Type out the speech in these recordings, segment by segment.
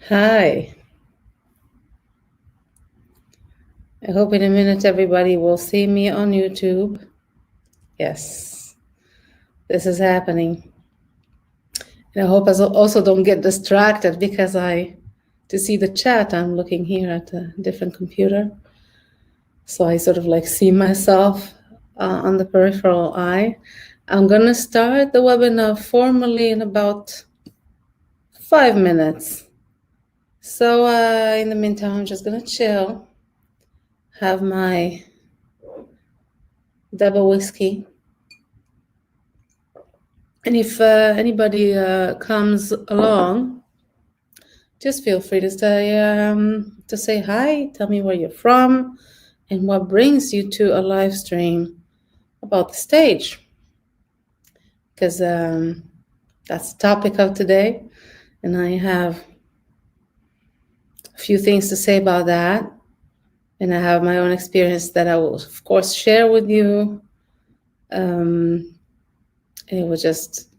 Hi. I hope in a minute everybody will see me on YouTube. Yes, this is happening. And I hope I also don't get distracted because to see the chat, I'm looking here at a different computer. So I sort of like see myself on the peripheral eye. I'm going to start the webinar formally in about 5 minutes. So in the meantime, I'm just going to chill, have my double whiskey. And if anybody comes along, just feel free to say hi, tell me where you're from, and what brings you to a live stream about the stage. Because that's the topic of today, and I have a few things to say about that. And I have my own experience that I will, of course, share with you. And it will just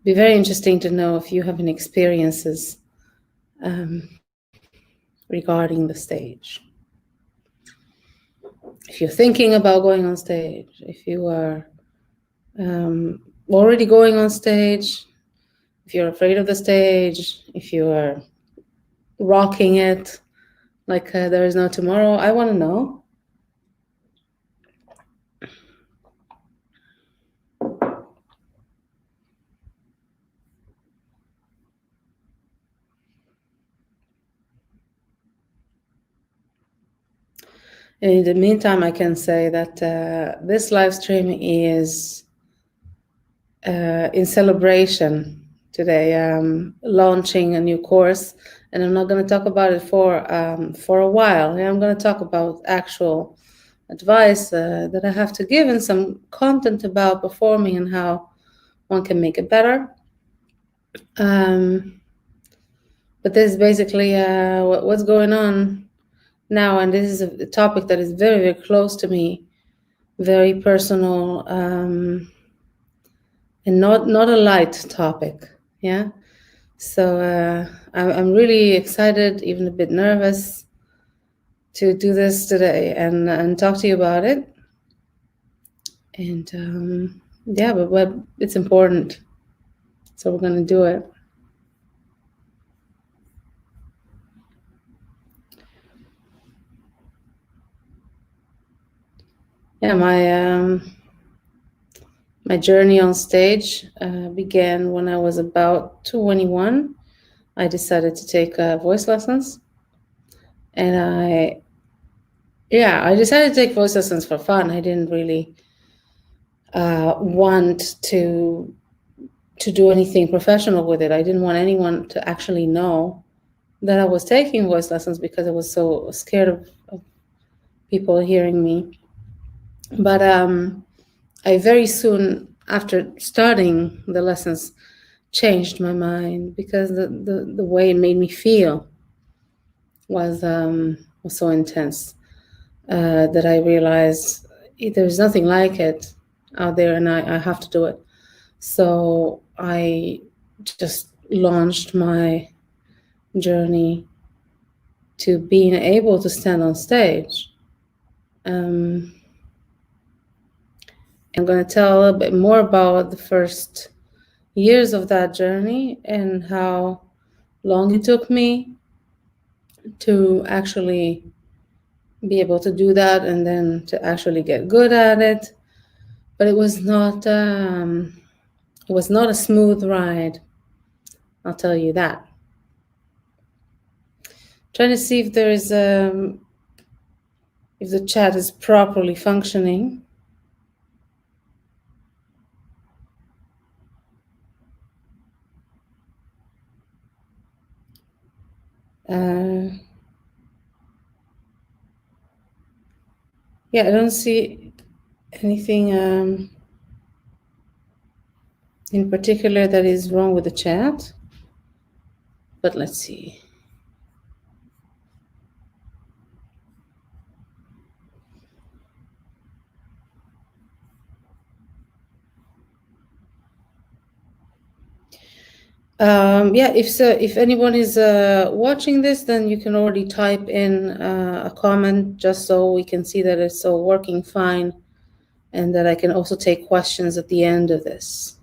be very interesting to know if you have any experiences regarding the stage. If you're thinking about going on stage, if you are already going on stage, if you're afraid of the stage, if you are rocking it like there is no tomorrow, I want to know. And in the meantime, I can say that this live stream is in celebration today. Launching a new course, and I'm not going to talk about it for a while. I'm going to talk about actual advice that I have to give and some content about performing and how one can make it better. But this is basically what's going on now, and this is a topic that is very, very close to me, very personal, and not a light topic. Yeah. So I'm really excited, even a bit nervous, to do this today and talk to you about it. And yeah, but it's important, so we're going to do it. Yeah, my journey on stage began when I was about 21. I decided to take voice lessons, and I decided to take voice lessons for fun. I didn't really want to do anything professional with it. I didn't want anyone to actually know that I was taking voice lessons because I was so scared of people hearing me. But I very soon after starting the lessons changed my mind because the way it made me feel was so intense that I realized there's nothing like it out there, and I have to do it. So I just launched my journey to being able to stand on stage. I'm going to tell a little bit more about the first years of that journey and how long it took me to actually be able to do that and then to actually get good at it. But it was not a smooth ride, I'll tell you that. Trying to see if there is if the chat is properly functioning. Yeah, I don't see anything in particular that is wrong with the chat, but let's see. Yeah, if anyone is watching this, then you can already type in a comment just so we can see that it's all working fine, and that I can also take questions at the end of this.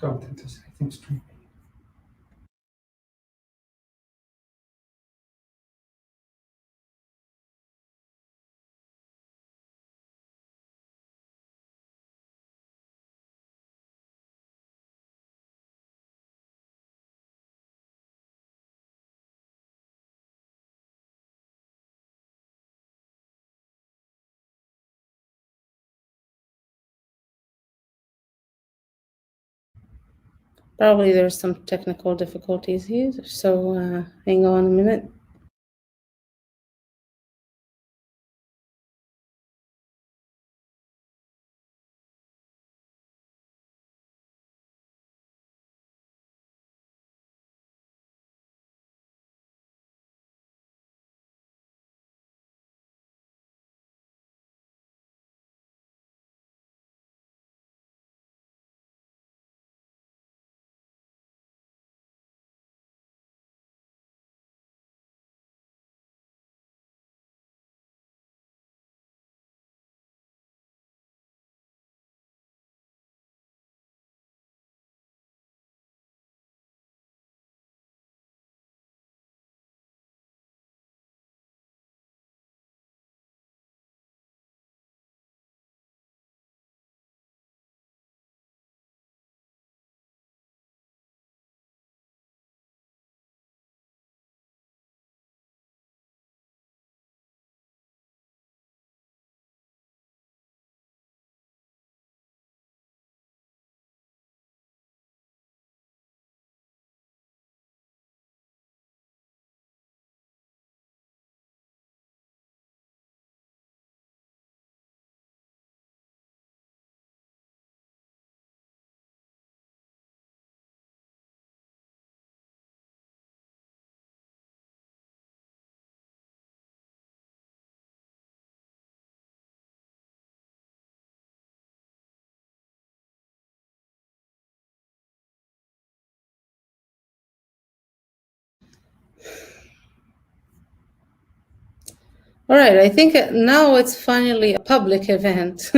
I don't think there's anything streaming. Probably there's some technical difficulties here, so hang on a minute. All right, I think now it's finally a public event.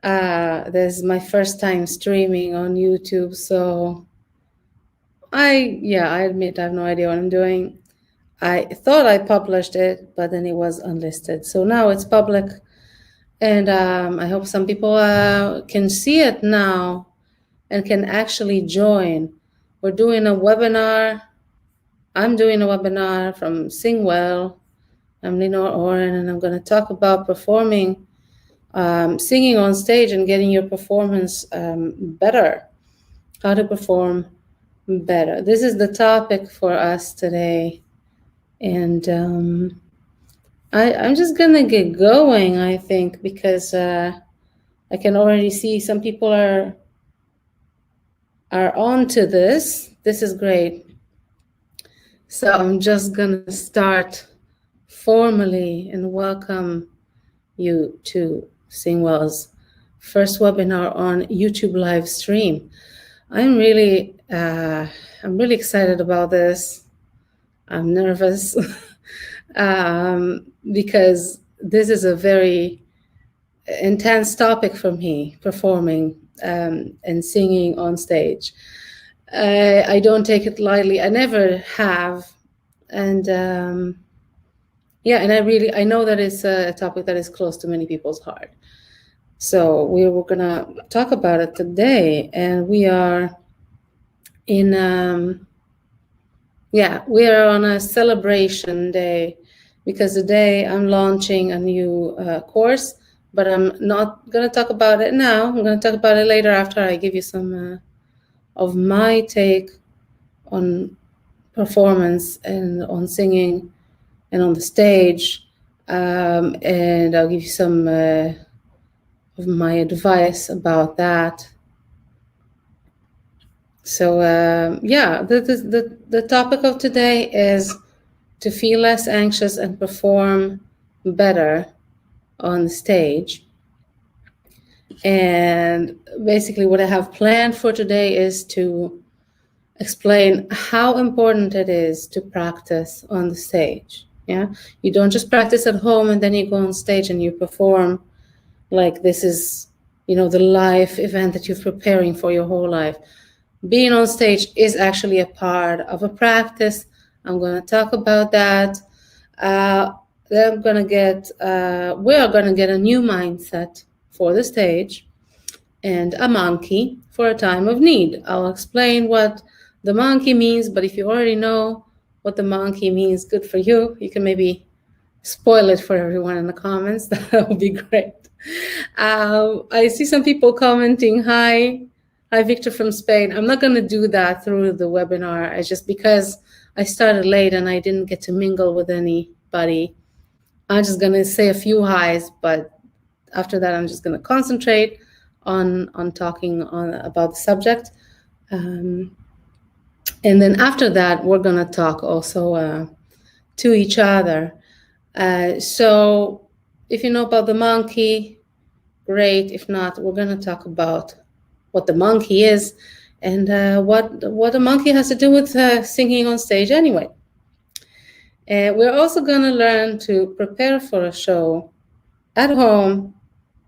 This is my first time streaming on YouTube, so I admit I have no idea what I'm doing. I thought I published it, but then it was unlisted. So now it's public, and I hope some people can see it now and can actually join. We're doing a webinar. I'm doing a webinar from SingWell. I'm Lenore Oren, and I'm going to talk about performing, singing on stage and getting your performance better, how to perform better. This is the topic for us today. And I'm just going to get going, I think, because I can already see some people are on to this. This is great. So I'm just going to start formally and welcome you to SingWell's first webinar on YouTube live stream. I'm really excited about this. I'm nervous because this is a very intense topic for me, performing and singing on stage. I don't take it lightly. I never have, and and I know that it's a topic that is close to many people's heart. So we were gonna talk about it today, and we are in we are on a celebration day, because today I'm launching a new course, but I'm not gonna talk about it now. I'm gonna talk about it later after I give you some of my take on performance and on singing and on the stage, and I'll give you some of my advice about that. So the topic of today is to feel less anxious and perform better on the stage. And basically what I have planned for today is to explain how important it is to practice on the stage. Yeah, you don't just practice at home and then you go on stage and you perform like this is, the live event that you're preparing for your whole life. Being on stage is actually a part of a practice. I'm going to talk about that. Then we are going to get a new mindset for the stage and a monkey for a time of need. I'll explain what the monkey means, but if you already know what the monkey means, good for you. You can maybe spoil it for everyone in the comments. That would be great. I see some people commenting, hi Victor from Spain. I'm not going to do that through the webinar. It's just because I started late and I didn't get to mingle with anybody. I'm just going to say a few highs, but after that I'm just going to concentrate on talking about the subject. And then after that, we're going to talk also to each other. So if you know about the monkey, great. If not, we're going to talk about what the monkey is and what a monkey has to do with singing on stage anyway. We're also going to learn to prepare for a show at home,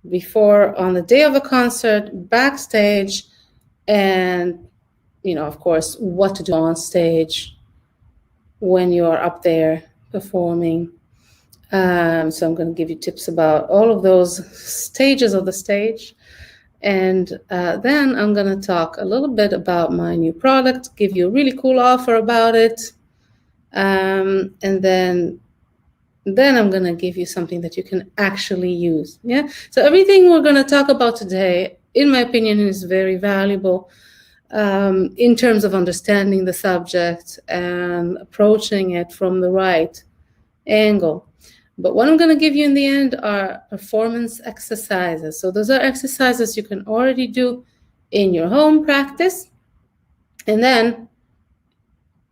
before, on the day of a concert, backstage, and of course, what to do on stage when you're up there performing. So I'm going to give you tips about all of those stages of the stage. And then I'm going to talk a little bit about my new product, give you a really cool offer about it. And then I'm going to give you something that you can actually use. Yeah. So everything we're going to talk about today, in my opinion, is very valuable in terms of understanding the subject and approaching it from the right angle. But what I'm going to give you in the end are performance exercises. So those are exercises you can already do in your home practice. And then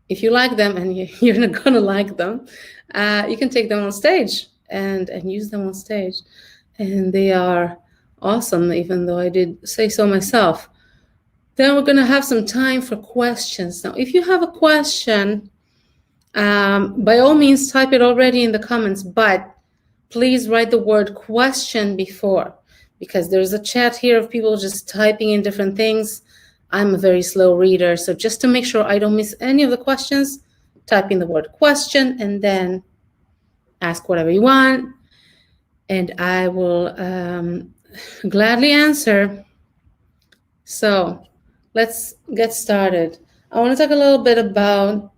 if you like them, and you're not going to like them, you can take them on stage and use them on stage. And they are awesome, even though I did say so myself. Then we're going to have some time for questions. Now, if you have a question, by all means, type it already in the comments, but please write the word question before, because there's a chat here of people just typing in different things. I'm a very slow reader, so just to make sure I don't miss any of the questions, type in the word question and then ask whatever you want, and I will gladly answer. So let's get started. I want to talk a little bit about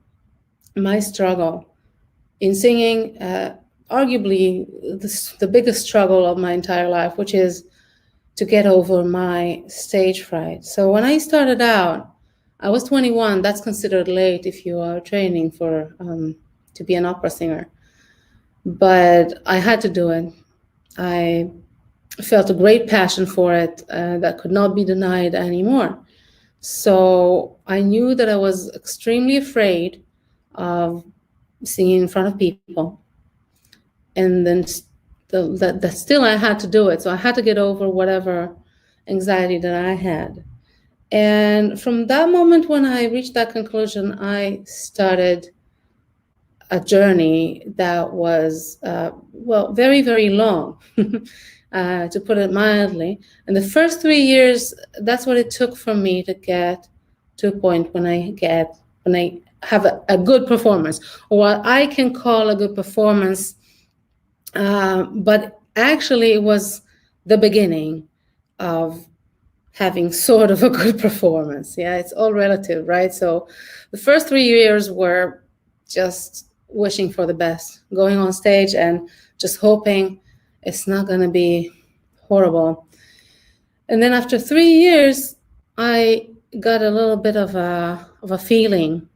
my struggle in singing, arguably the biggest struggle of my entire life, which is to get over my stage fright. So when I started out, I was 21. That's considered late if you are training for to be an opera singer. But I had to do it. I felt a great passion for it that could not be denied anymore. So I knew that I was extremely afraid of singing in front of people. And then that still I had to do it. So I had to get over whatever anxiety that I had. And from that moment when I reached that conclusion, I started a journey that was, very, very long, to put it mildly. And the first 3 years, that's what it took for me to get to a point when I have a good performance, or what I can call a good performance. But actually, it was the beginning of having sort of a good performance. Yeah, it's all relative, right? So the first 3 years were just wishing for the best, going on stage and just hoping it's not going to be horrible. And then after 3 years, I got a little bit of a feeling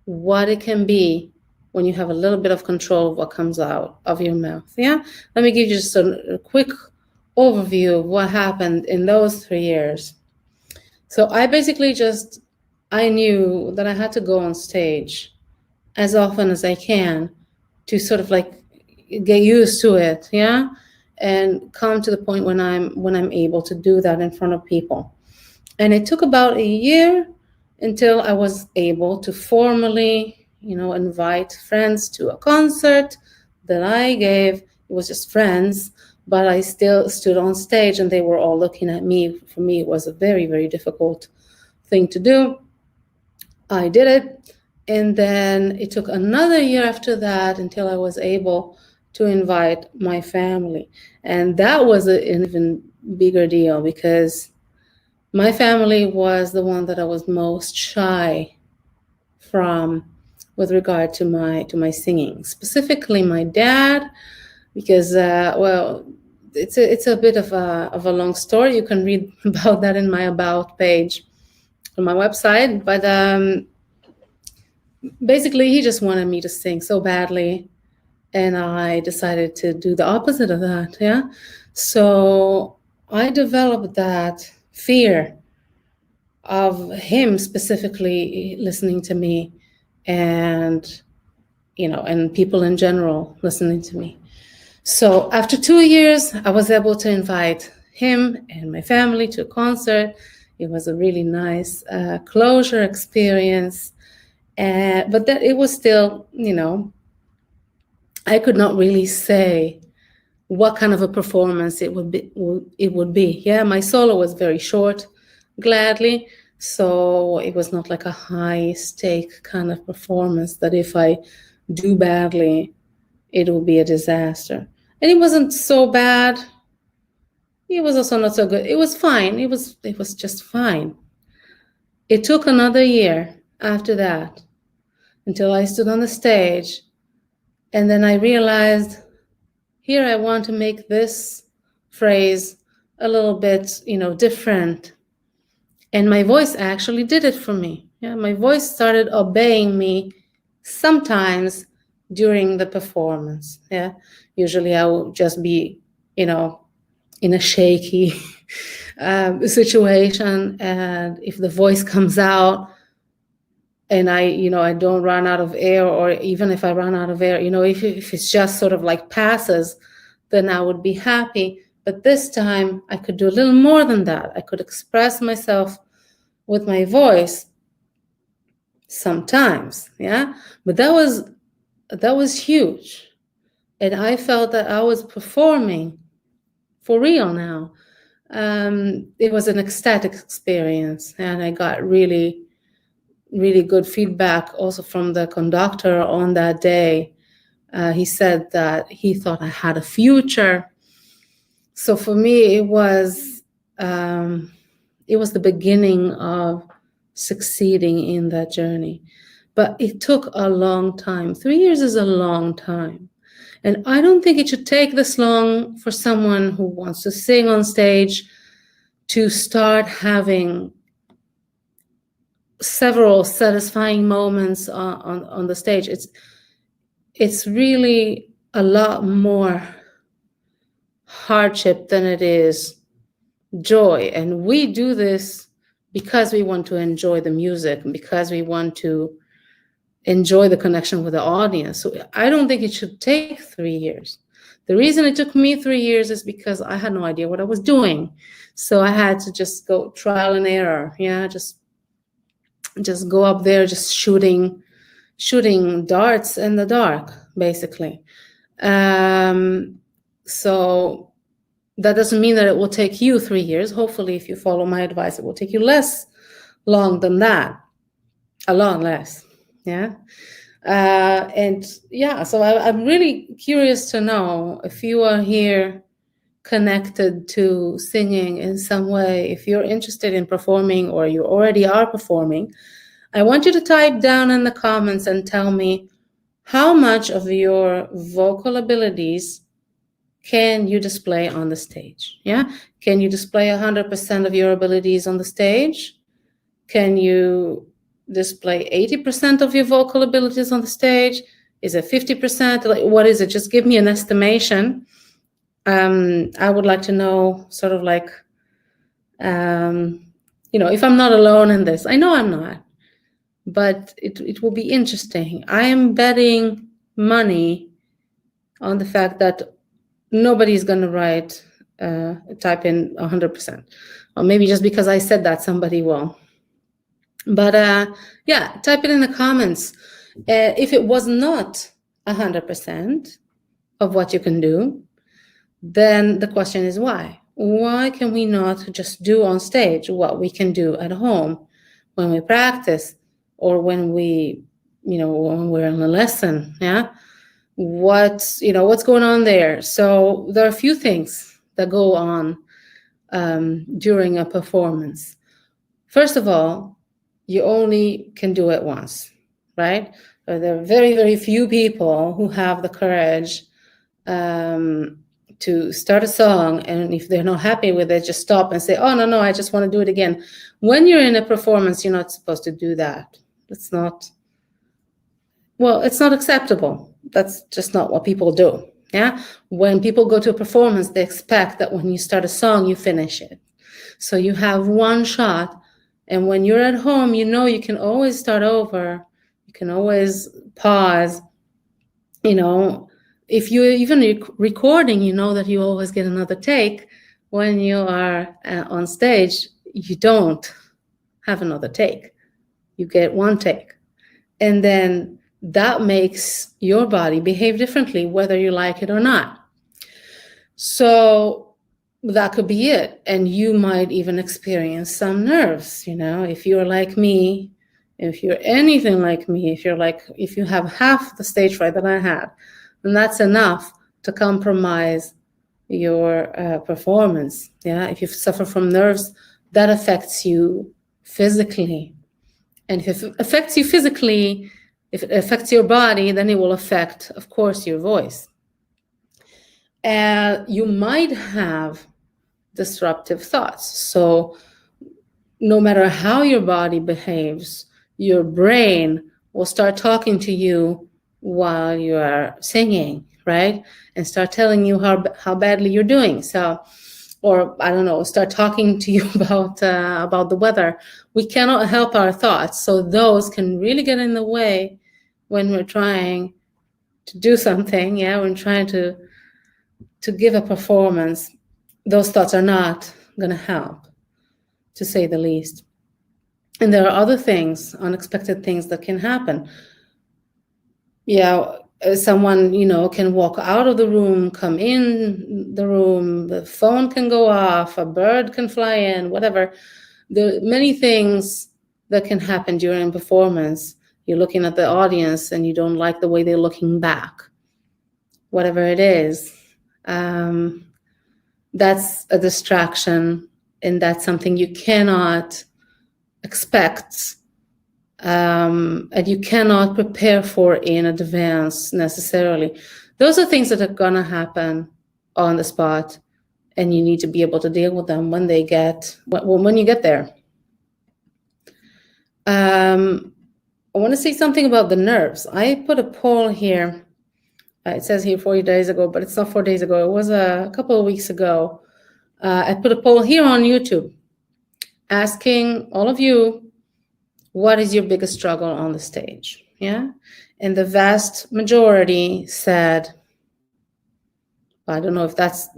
what it can be when you have a little bit of control of what comes out of your mouth. Yeah, let me give you just a quick overview of what happened in those 3 years. So I basically I knew that I had to go on stage as often as I can to sort of like get used to it, yeah, and come to the point when I'm able to do that in front of people. And it took about a year until I was able to formally, invite friends to a concert that I gave. It was just friends, but I still stood on stage and they were all looking at me. For me, it was a very, very difficult thing to do. I did it. And then it took another year after that until I was able to invite my family. And that was an even bigger deal because my family was the one that I was most shy from with regard to my singing. Specifically my dad, because it's a bit of a long story. You can read about that in my about page on my website. But basically, he just wanted me to sing so badly, and I decided to do the opposite of that. Yeah, so I developed that fear of him specifically listening to me, and and people in general listening to me. So after 2 years, I was able to invite him and my family to a concert. It was a really nice closure experience. But that it was still, I could not really say what kind of a performance it would be. Yeah, my solo was very short, gladly. So it was not like a high stake kind of performance that if I do badly, it will be a disaster. And it wasn't so bad. It was also not so good. It was fine. It was just fine. It took another year after that until I stood on the stage, and then I realized, here I want to make this phrase a little bit, different. And my voice actually did it for me. Yeah, my voice started obeying me sometimes during the performance. Yeah, usually I will just be, in a shaky situation, and if the voice comes out and I don't run out of air, or even if I run out of air, if it's just sort of like passes, then I would be happy. But this time I could do a little more than that. I could express myself with my voice sometimes, yeah. But that was huge, and I felt that I was performing for real now. It was an ecstatic experience, and I got really, really good feedback also from the conductor on that day. He said that he thought I had a future. So for me, it was the beginning of succeeding in that journey. But it took a long time. 3 years is a long time. And I don't think it should take this long for someone who wants to sing on stage to start having several satisfying moments on the stage. It's really a lot more hardship than it is joy. And we do this because we want to enjoy the music, because we want to enjoy the connection with the audience. So I don't think it should take 3 years. The reason it took me 3 years is because I had no idea what I was doing. So I had to just go trial and error. Yeah, just go up there, just shooting darts in the dark, basically. So that doesn't mean that it will take you 3 years. Hopefully, if you follow my advice, it will take you less long than that, a lot less. Yeah. And yeah, so I'm really curious to know if you are here connected to singing in some way, if you're interested in performing or you already are performing. I want you to type down in the comments and tell me how much of your vocal abilities can you display on the stage? Yeah, can you display 100% of your abilities on the stage? Can you display 80% of your vocal abilities on the stage? Is it 50%? Like, what is it? Just give me an estimation. I would like to know, sort of like, if I'm not alone in this. I know I'm not. but it will be interesting. I am betting money on the fact that nobody's going to type in 100%. Or maybe just because I said that, somebody will. But yeah, type it in the comments. If it was not 100% of what you can do, then the question is why? Why can we not just do on stage what we can do at home when we practice or when when we're in a lesson? Yeah. What's going on there? So there are a few things that go on during a performance. First of all, you only can do it once, right? There are very, very few people who have the courage to start a song, and if they're not happy with it, just stop and say, oh, no, I just want to do it again. When you're in a performance, you're not supposed to do that. It's not acceptable. That's just not what people do. Yeah. When people go to a performance, they expect that when you start a song, you finish it. So you have one shot. And when you're at home, you can always start over. You can always pause. If you're even recording, that you always get another take. When you are on stage, you don't have another take. You get one take. And then that makes your body behave differently, whether you like it or not. So that could be it. And you might even experience some nerves, if you're like me, if you're anything like me, if you have half the stage fright that I had, then that's enough to compromise your performance. Yeah. If you suffer from nerves, that affects you physically. And if it affects you physically, if it affects your body, then it will affect, of course, your voice. You might have disruptive thoughts. So no matter how your body behaves, your brain will start talking to you while you are singing, right? And start telling you how badly you're doing. So, or I don't know, start talking to you about the weather. We cannot help our thoughts. So those can really get in the way when we're trying to do something. Yeah, when trying to give a performance. Those thoughts are not going to help, to say the least. And there are other things, unexpected things that can happen. Yeah, someone, can walk out of the room, come in the room, the phone can go off, a bird can fly in, whatever. There are many things that can happen during performance. You're looking at the audience and you don't like the way they're looking back. Whatever it is, that's a distraction, and that's something you cannot expect, and you cannot prepare for in advance necessarily. Those are things that are going to happen on the spot, and you need to be able to deal with them when you get there. I want to say something about the nerves. I put a poll here. It says here 40 days ago, but it's not 4 days ago. It was a couple of weeks ago. I put a poll here on YouTube asking all of you, what is your biggest struggle on the stage? Yeah. And the vast majority said, I don't know if that's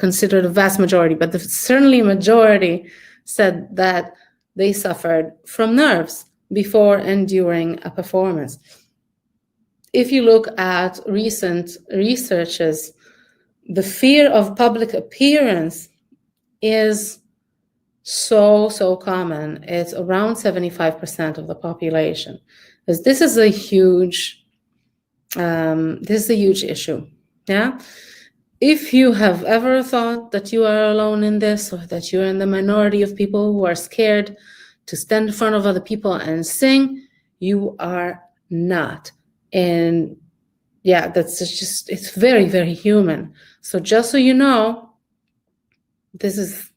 considered a vast majority, but certainly a majority said that they suffered from nerves before and during a performance. If you look at recent researches, the fear of public appearance is so common. It's around 75% of the population. Because this is a huge issue. Yeah. If you have ever thought that you are alone in this, or that you're in the minority of people who are scared to stand in front of other people and sing, you are not. And yeah, it's very, very human. So just so you know, this is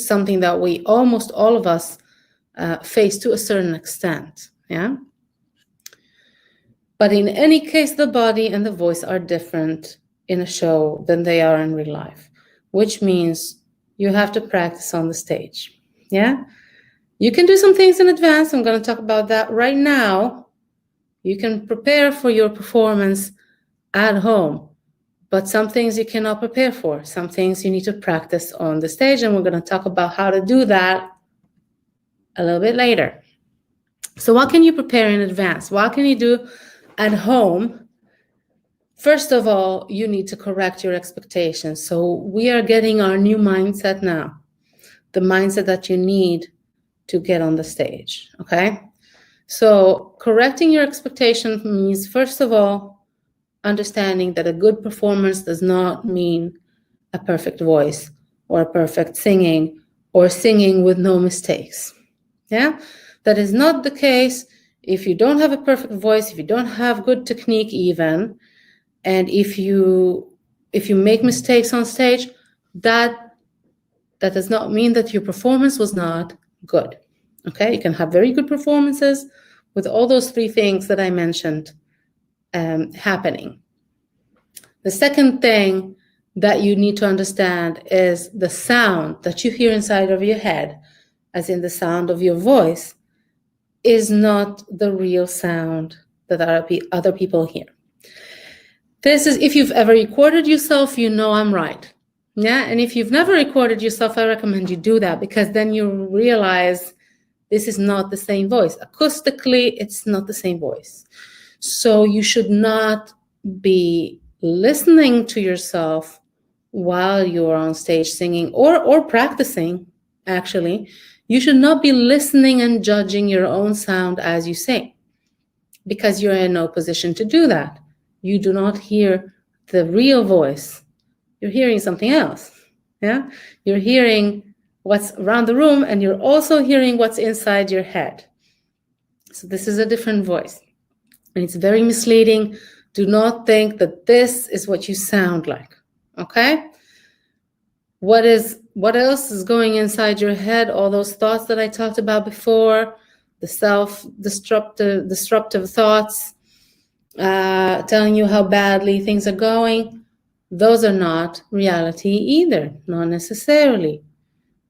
something that almost all of us face to a certain extent. Yeah. But in any case, the body and the voice are different in a show than they are in real life, which means you have to practice on the stage. Yeah. You can do some things in advance. I'm going to talk about that right now. You can prepare for your performance at home, but some things you cannot prepare for. Some things you need to practice on the stage, and we're going to talk about how to do that a little bit later. So what can you prepare in advance? What can you do at home? First of all, you need to correct your expectations. So we are getting our new mindset now, the mindset that you need to get on the stage, okay? So correcting your expectation means, first of all, understanding that a good performance does not mean a perfect voice or a perfect singing or singing with no mistakes. Yeah, that is not the case if you don't have a perfect voice, if you don't have good technique even, and if you make mistakes on stage, that does not mean that your performance was not good. Okay, you can have very good performances with all those three things that I mentioned happening. The second thing that you need to understand is the sound that you hear inside of your head, as in the sound of your voice, is not the real sound that other people hear. This is, if you've ever recorded yourself, you know I'm right. Yeah, and if you've never recorded yourself, I recommend you do that, because then you realize this is not the same voice. Acoustically, it's not the same voice. So you should not be listening to yourself while you're on stage singing or practicing, actually. You should not be listening and judging your own sound as you sing, because you're in no position to do that. You do not hear the real voice. You're hearing something else. Yeah, you're hearing what's around the room, and you're also hearing what's inside your head. So this is a different voice, and it's very misleading. Do not think that this is what you sound like. Okay? What else is going inside your head? All those thoughts that I talked about before, the self-disruptive thoughts, telling you how badly things are going. Those are not reality either, not necessarily.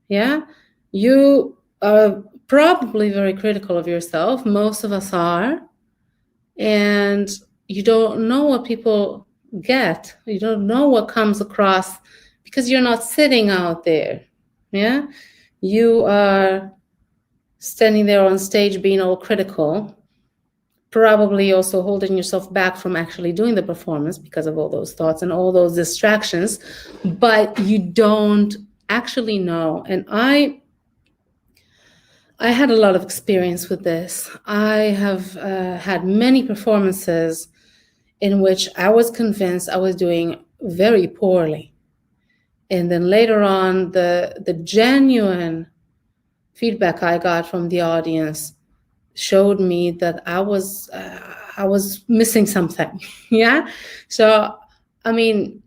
Yeah, you are probably very critical of yourself. Most of us are, and you don't know what people get. You don't know what comes across, because you're not sitting out there. Yeah, you are standing there on stage being all critical, probably also holding yourself back from actually doing the performance because of all those thoughts and all those distractions, but you don't actually know. And I had a lot of experience with this. I have had many performances in which I was convinced I was doing very poorly. And then later on, the genuine feedback I got from the audience showed me that I was missing something. Yeah. So, I mean,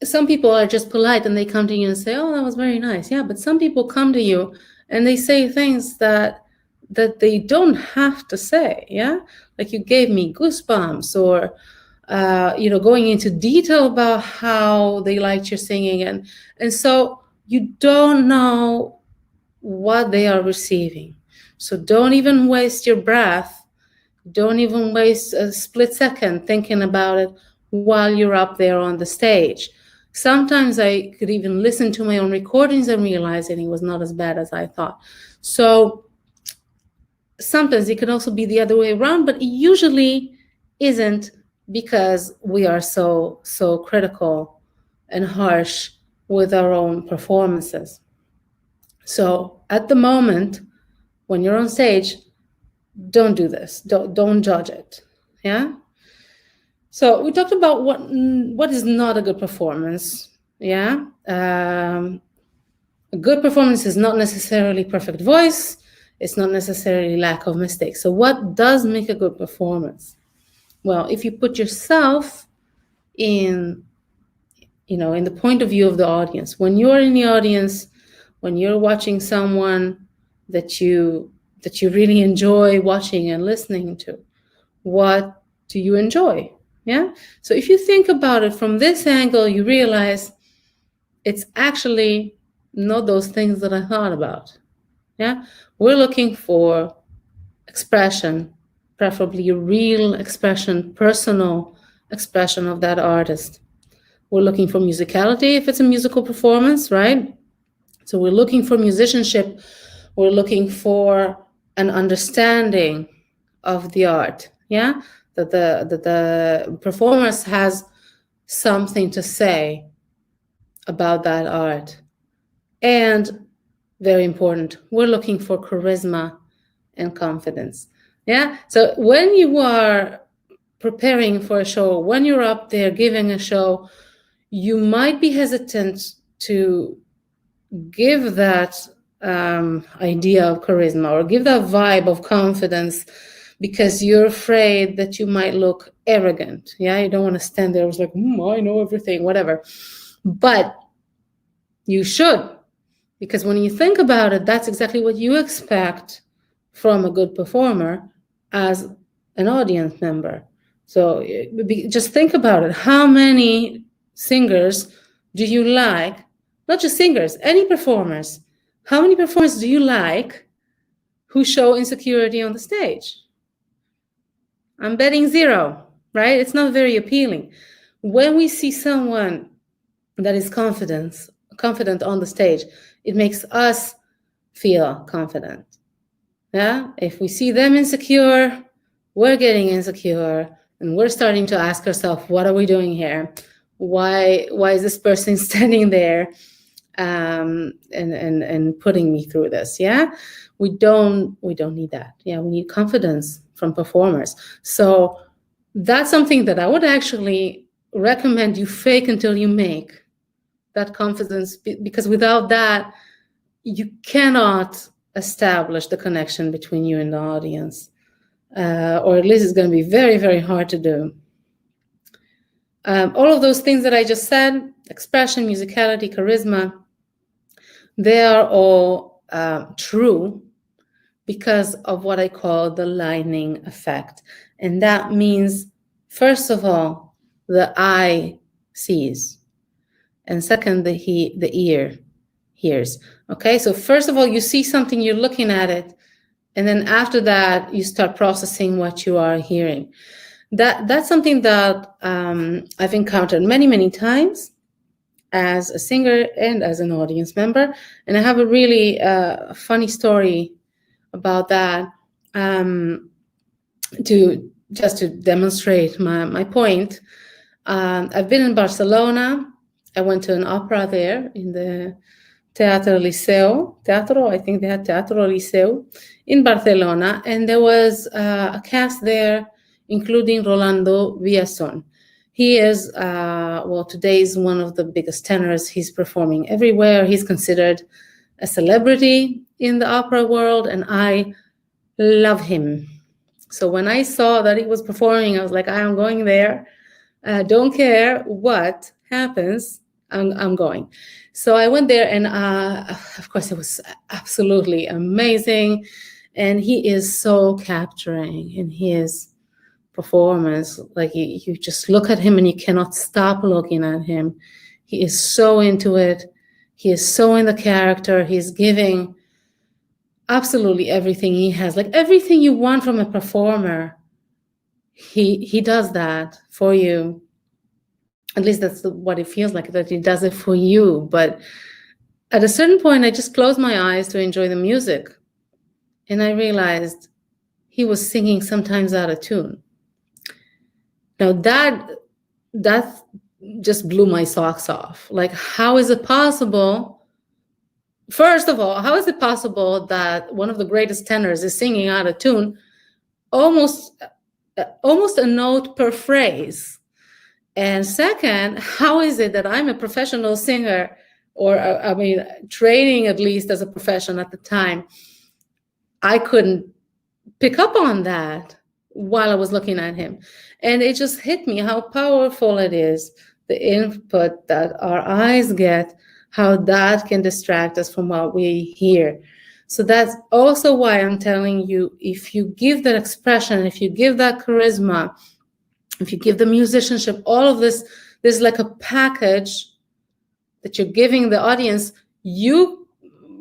some people are just polite and they come to you and say, "Oh, that was very nice." Yeah, but some people come to you and they say things that they don't have to say. Yeah, like, "You gave me goosebumps," or going into detail about how they liked your singing, and so you don't know what they are receiving. So don't even waste your breath. Don't even waste a split second thinking about it while you're up there on the stage. Sometimes I could even listen to my own recordings and realize that it was not as bad as I thought. So sometimes it can also be the other way around, but it usually isn't, because we are so critical and harsh with our own performances. So at the moment, when you're on stage, don't do this. Don't judge it. Yeah. So we talked about what is not a good performance. Yeah. A good performance is not necessarily perfect voice. It's not necessarily lack of mistakes. So what does make a good performance? Well, if you put yourself in the point of view of the audience, when you're in the audience, when you're watching someone that you really enjoy watching and listening to, what do you enjoy? Yeah. So if you think about it from this angle, you realize it's actually not those things that I thought about. Yeah. We're looking for expression, preferably real expression, personal expression of that artist. We're looking for musicality if it's a musical performance, right? So we're looking for musicianship. We're looking for an understanding of the art, yeah? That the performance has something to say about that art. And very important, we're looking for charisma and confidence. Yeah. So when you are preparing for a show, when you're up there giving a show, you might be hesitant to give that idea of charisma or give that vibe of confidence because you're afraid that you might look arrogant. Yeah. You don't want to stand there like, I know everything, whatever. But you should, because when you think about it, that's exactly what you expect from a good performer as an audience member. So just think about it. How many singers do you like? Not just singers, any performers. How many performers do you like who show insecurity on the stage? I'm betting 0, right? It's not very appealing. When we see someone that is confident on the stage, it makes us feel confident. Yeah. If we see them insecure, we're getting insecure, and we're starting to ask ourselves, what are we doing here? Why is this person standing there and putting me through this? Yeah. We don't need that. Yeah. We need confidence from performers. So that's something that I would actually recommend you fake until you make. That confidence, because without that, you cannot establish the connection between you and the audience, or at least it's going to be very, very hard to do. All of those things that I just said, expression, musicality, charisma, they are all true because of what I call the lining effect. And that means, first of all, the eye sees. And second, the ear hears. Okay, so first of all, you see something, you're looking at it, and then after that, you start processing what you are hearing. That's something that I've encountered many, many times as a singer and as an audience member. And I have a really funny story about that to demonstrate my point. I've been in Barcelona. I went to an opera there in the Teatro Liceu. I think they had Teatro Liceu in Barcelona. And there was a cast there, including Rolando Villazón. He is, today is one of the biggest tenors. He's performing everywhere. He's considered a celebrity in the opera world, and I love him. So when I saw that he was performing, I was like, I am going there. Don't care what happens, I'm going. So I went there, and of course, it was absolutely amazing. And he is so capturing in his performance. Like you just look at him and you cannot stop looking at him. He is so into it. He is so in the character. He's giving absolutely everything he has. Like everything you want from a performer, he does that for you. At least that's what it feels like, that he does it for you. But at a certain point, I just closed my eyes to enjoy the music. And I realized he was singing sometimes out of tune. Now that just blew my socks off. Like, how is it possible? First of all, how is it possible that one of the greatest tenors is singing out of tune, almost a note per phrase? And second, how is it that I'm a professional singer, or training at least as a profession at the time, I couldn't pick up on that while I was looking at him? And it just hit me how powerful it is, the input that our eyes get, how that can distract us from what we hear. So that's also why I'm telling you, if you give that expression, if you give that charisma, if you give the musicianship, all of this, there's like a package that you're giving the audience. You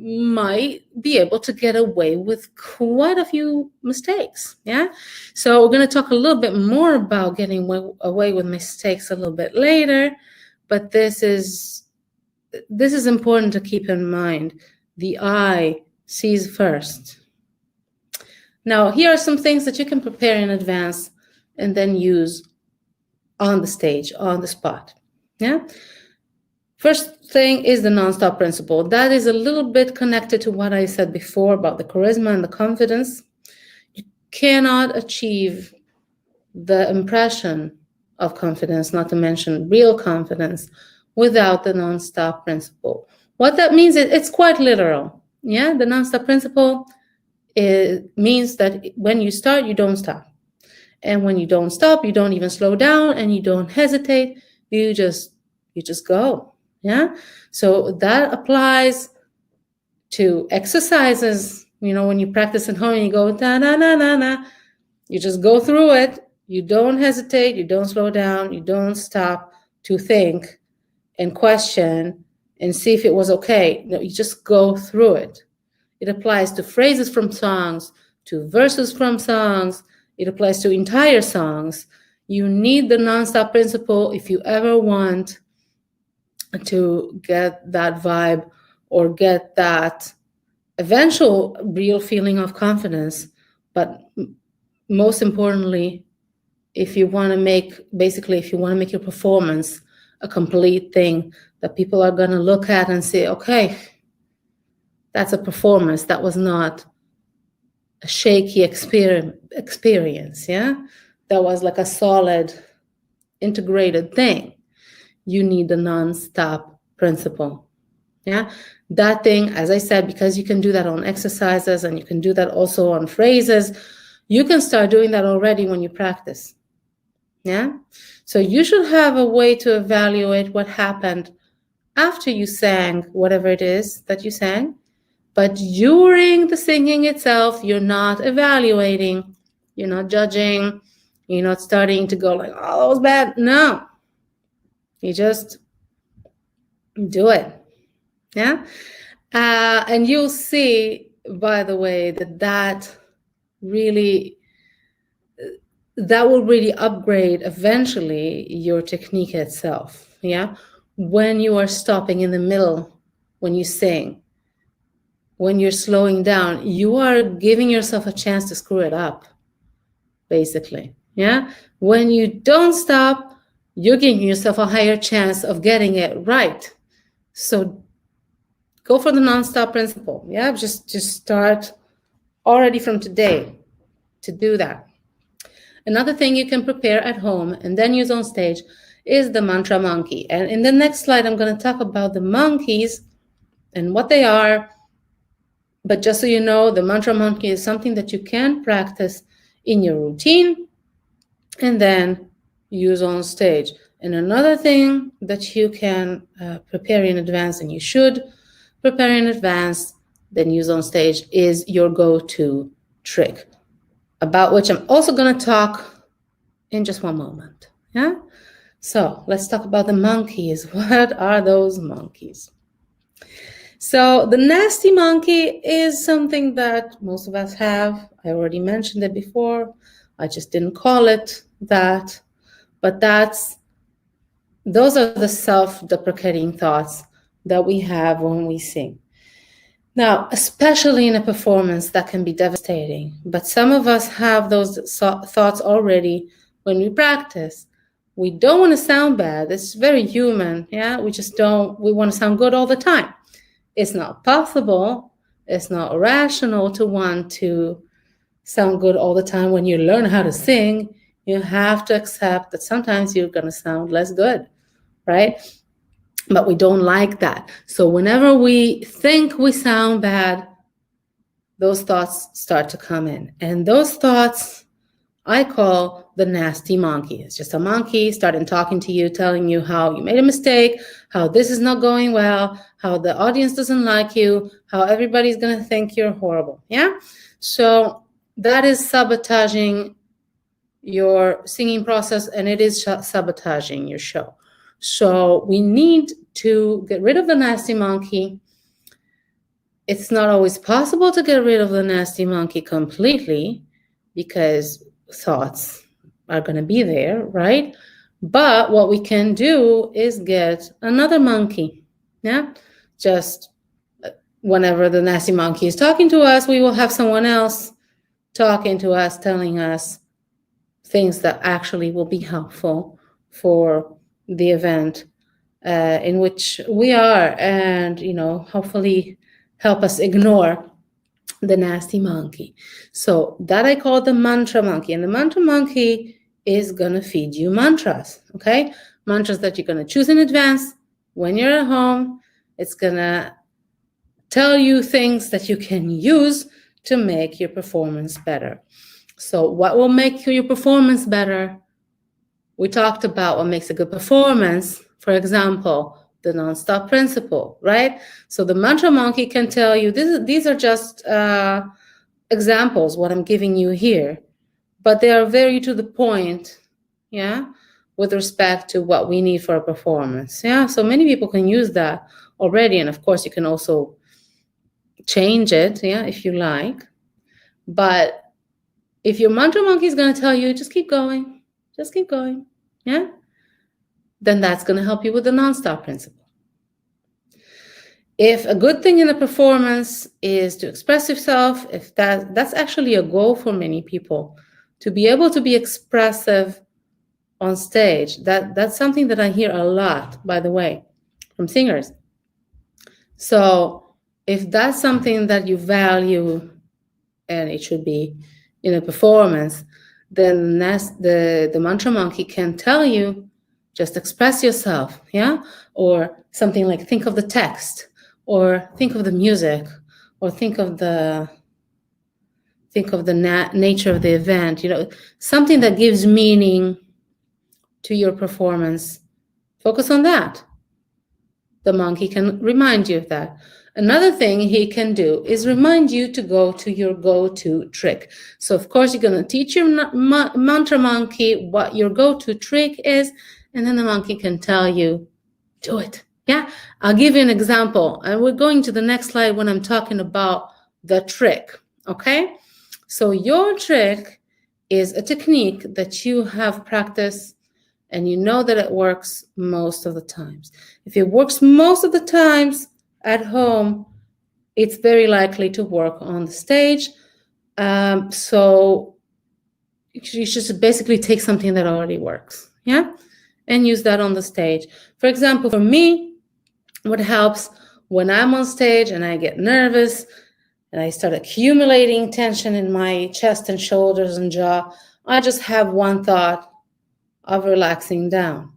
might be able to get away with quite a few mistakes. Yeah. So we're going to talk a little bit more about getting away with mistakes a little bit later, but this is important to keep in mind. The eye sees first. Now, here are some things that you can prepare in advance and then use on the stage, on the spot. Yeah. First thing is the nonstop principle. That is a little bit connected to what I said before about the charisma and the confidence. You cannot achieve the impression of confidence, not to mention real confidence, without the nonstop principle. What that means is it's quite literal. Yeah, the nonstop principle means that when you start, you don't stop. And when you don't stop, you don't even slow down and you don't hesitate. You just go. Yeah. So that applies to exercises. You know, when you practice at home and you go da na na na na, you just go through it. You don't hesitate. You don't slow down. You don't stop to think and question and see if it was okay. No, you just go through it. It applies to phrases from songs, to verses from songs. It applies to entire songs. You need the nonstop principle if you ever want to get that vibe or get that eventual real feeling of confidence. But most importantly, if you want to make your performance a complete thing that people are going to look at and say, okay, that's a performance. That was not a shaky experience. Yeah. That was like a solid, integrated thing. You need the non-stop principle. Yeah. That thing, as I said, because you can do that on exercises and you can do that also on phrases, you can start doing that already when you practice. Yeah. So you should have a way to evaluate what happened after you sang whatever it is that you sang. But during the singing itself, you're not evaluating, you're not judging, you're not starting to go like, oh, that was bad. No. You just do it. Yeah. And you'll see, by the way, that will really upgrade eventually your technique itself. Yeah. When you are stopping in the middle, when you sing, when you're slowing down, you are giving yourself a chance to screw it up, basically. Yeah. When you don't stop, you're giving yourself a higher chance of getting it right. So go for the nonstop principle. Yeah. Just start already from today to do that. Another thing you can prepare at home and then use on stage is the mantra monkey. And in the next slide, I'm going to talk about the monkeys and what they are. But just so you know, the mantra monkey is something that you can practice in your routine and then use on stage. And another thing that you can prepare in advance, and you should prepare in advance, then use on stage, is your go-to trick, about which I'm also going to talk in just one moment. Yeah. So let's talk about the monkeys. What are those monkeys? So the nasty monkey is something that most of us have. I already mentioned it before. I just didn't call it that. But those are the self-deprecating thoughts that we have when we sing. Now, especially in a performance, that can be devastating. But some of us have those thoughts already when we practice. We don't want to sound bad. It's very human. Yeah, we want to sound good all the time. It's not possible. It's not rational to want to sound good all the time. When you learn how to sing, you have to accept that sometimes you're going to sound less good, right? But we don't like that. So whenever we think we sound bad, those thoughts start to come in. And those thoughts I call the nasty monkey. It's just a monkey starting talking to you, telling you how you made a mistake, how this is not going well, how the audience doesn't like you, how everybody's going to think you're horrible. Yeah. So that is sabotaging your singing process, and it is sabotaging your show. So we need to get rid of the nasty monkey It's not always possible to get rid of the nasty monkey completely because thoughts are going to be there, right? But what we can do is get another monkey. Yeah, just whenever the nasty monkey is talking to us, we will have someone else talking to us, telling us things that actually will be helpful for the event in which we are, and hopefully help us ignore the nasty monkey. So that I call the mantra monkey, and the mantra monkey is gonna feed you mantras. Okay, mantras that you're gonna choose in advance when you're at home. It's gonna tell you things that you can use to make your performance better. So what will make your performance better? We talked about what makes a good performance. For example, the non-stop principle, right? So the mantra monkey can tell you, these are just examples, what I'm giving you here, but they are very to the point, yeah, with respect to what we need for a performance. Yeah, so many people can use that already, and of course you can also change it, yeah, if you like. But if your mantra monkey is going to tell you, just keep going, yeah, then that's going to help you with the non-stop principle. If a good thing in a performance is to express yourself, if that's actually a goal for many people, to be able to be expressive on stage, that's something that I hear a lot, by the way, from singers. So if that's something that you value, and it should be in a performance, then the mantra monkey can tell you, just express yourself, yeah? Or something like think of the text, or think of the music, or think of the nature of the event, something that gives meaning to your performance. Focus on that. The monkey can remind you of that. Another thing he can do is remind you to go to your go-to trick. So of course you're going to teach your mantra monkey what your go-to trick is, and then the monkey can tell you, do it. Yeah, I'll give you an example, and we're going to the next slide when I'm talking about the trick. Okay, so your trick is a technique that you have practiced and you know that it works most of the times. If it works most of the times at home, it's very likely to work on the stage. So you should basically take something that already works, yeah, and use that on the stage. For example, for me, what helps when I'm on stage and I get nervous and I start accumulating tension in my chest and shoulders and jaw, I just have one thought of relaxing down.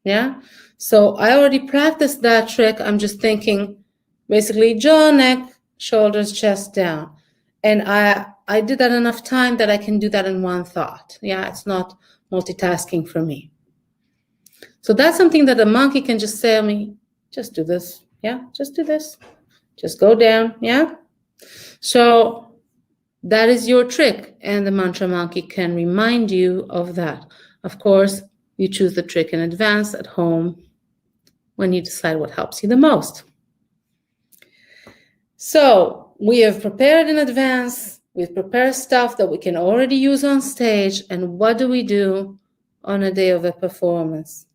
Yeah, so I already practiced that trick. I'm just thinking basically jaw, neck, shoulders, chest down, and I did that enough time that I can do that in one thought. Yeah, it's not multitasking for me. So that's something that a monkey can just say to me, just do this. Yeah, just do this, just go down. Yeah, so that is your trick, and the mantra monkey can remind you of that. Of course, you choose the trick in advance at home when you decide what helps you the most. So we have prepared in advance. We've prepared stuff that we can already use on stage. And what do we do on a day of a performance?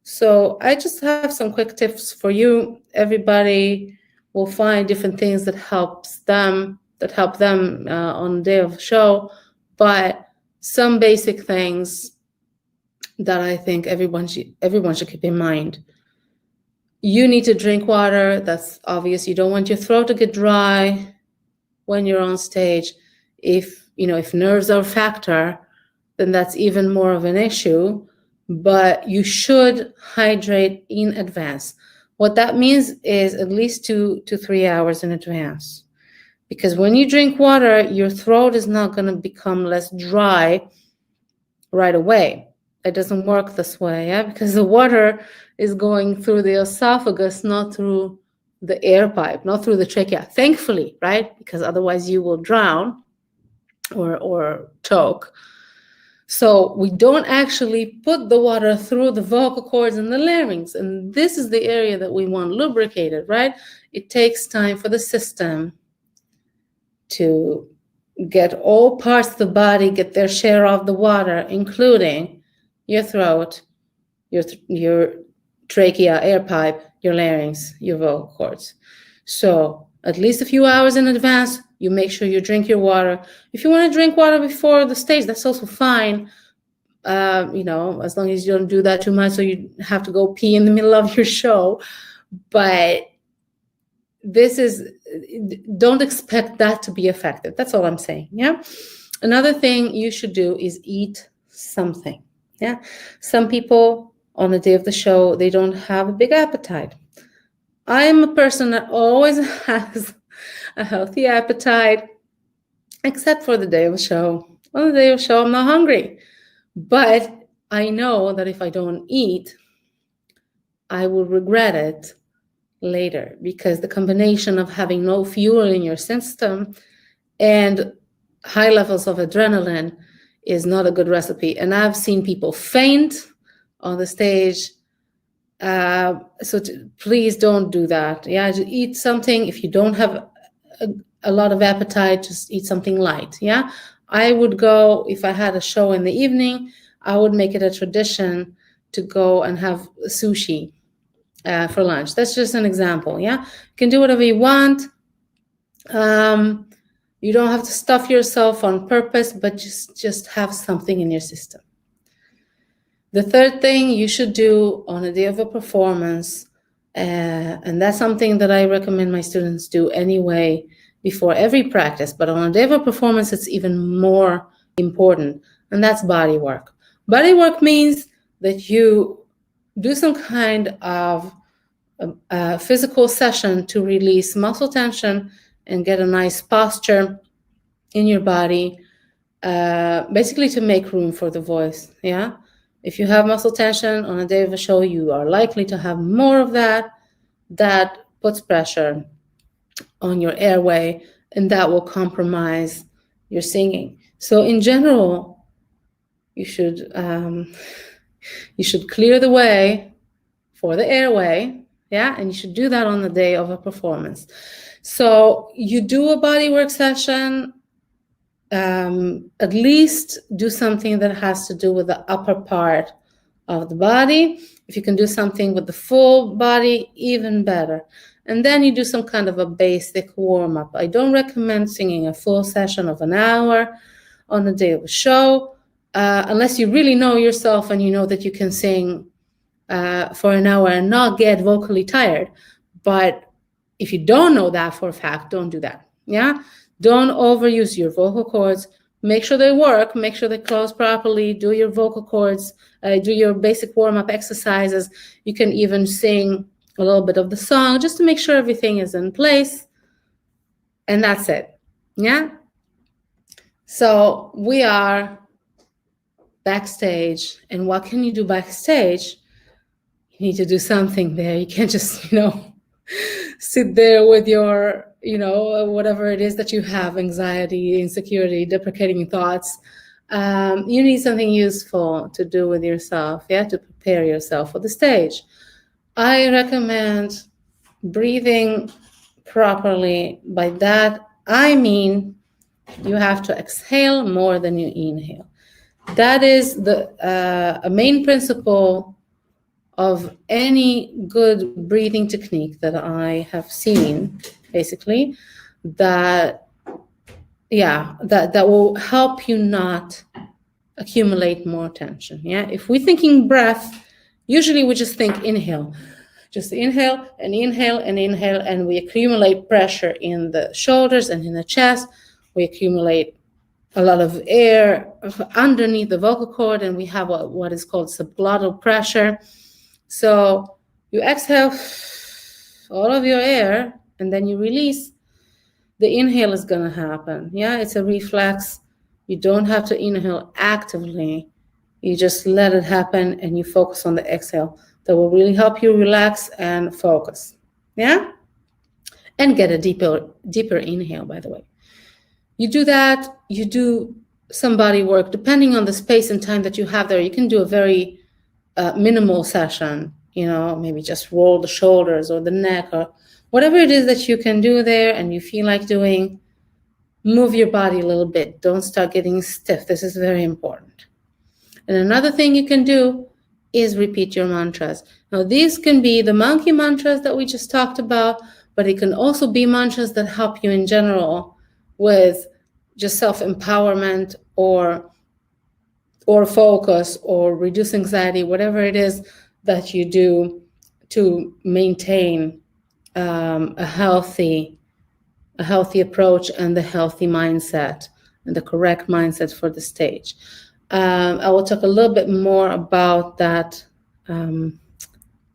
So I just have some quick tips for you. Everybody will find different things that help them on the day of the show, but some basic things that I think everyone should keep in mind. You need to drink water. That's obvious. You don't want your throat to get dry when you're on stage. If nerves are a factor, then that's even more of an issue. But you should hydrate in advance. What that means is at least 2 to 3 hours in advance. Because when you drink water, your throat is not going to become less dry right away. It doesn't work this way, yeah, because the water is going through the esophagus, not through the air pipe, not through the trachea. Thankfully, right? Because otherwise you will drown or choke. So we don't actually put the water through the vocal cords and the larynx. And this is the area that we want lubricated, right? It takes time for the system to get all parts of the body, get their share of the water, including your throat, your trachea, air pipe, your larynx, your vocal cords. So at least a few hours in advance, you make sure you drink your water. If you want to drink water before the stage, that's also fine. As long as you don't do that too much, so you have to go pee in the middle of your show. But don't expect that to be effective. That's all I'm saying. Yeah. Another thing you should do is eat something. Yeah. Some people on the day of the show, they don't have a big appetite. I am a person that always has a healthy appetite, except for the day of the show. On the day of the show, I'm not hungry. But I know that if I don't eat, I will regret it later, because the combination of having no fuel in your system and high levels of adrenaline is not a good recipe. And I've seen people faint on the stage. Please don't do that. Yeah, just eat something. If you don't have a lot of appetite, just eat something light. Yeah, I would go, if I had a show in the evening, I would make it a tradition to go and have sushi for lunch. That's just an example. Yeah, you can do whatever you want. You don't have to stuff yourself on purpose, but just have something in your system. The third thing you should do on a day of a performance, and that's something that I recommend my students do anyway before every practice, but on a day of a performance, it's even more important, and that's body work. Body work means that you do some kind of a physical session to release muscle tension and get a nice posture in your body, basically to make room for the voice. Yeah. If you have muscle tension on a day of a show, you are likely to have more of that. That puts pressure on your airway, and that will compromise your singing. So in general, you should clear the way for the airway. Yeah, and you should do that on the day of a performance. So you do a body work session. At least do something that has to do with the upper part of the body. If you can do something with the full body, even better. And then you do some kind of a basic warm-up. I don't recommend singing a full session of an hour on the day of a show, unless you really know yourself and you know that you can sing for an hour and not get vocally tired. But if you don't know that for a fact, don't do that. Yeah. Don't overuse your vocal cords. Make sure they work. Make sure they close properly. Do your vocal cords. Do your basic warm-up exercises. You can even sing a little bit of the song just to make sure everything is in place. And that's it. Yeah? So we are backstage. And what can you do backstage? You need to do something there. You can't just, sit there with your, whatever it is that you have, anxiety, insecurity, deprecating thoughts. You need something useful to do with yourself, to prepare yourself for the stage. I recommend breathing properly. By that, I mean you have to exhale more than you inhale. That is a main principle of any good breathing technique that I have seen, basically, that will help you not accumulate more tension. Yeah, if we're thinking breath, usually we just think inhale, just inhale and inhale and inhale, and we accumulate pressure in the shoulders and in the chest. We accumulate a lot of air underneath the vocal cord, and we have what is called subglottal pressure. So you exhale all of your air, and then you release. The inhale is going to happen. Yeah, it's a reflex. You don't have to inhale actively. You just let it happen, and you focus on the exhale. That will really help you relax and focus. Yeah? And get a deeper inhale, by the way. You do that. You do some body work, depending on the space and time that you have there. You can do a very minimal session, maybe just roll the shoulders or the neck or whatever it is that you can do there and you feel like doing. Move your body a little bit. Don't start getting stiff. This is very important. And another thing you can do is repeat your mantras. Now, these can be the monkey mantras that we just talked about, but it can also be mantras that help you in general with just self-empowerment or focus or reduce anxiety, whatever it is that you do to maintain a healthy approach and the healthy mindset and the correct mindset for the stage. I will talk a little bit more about that a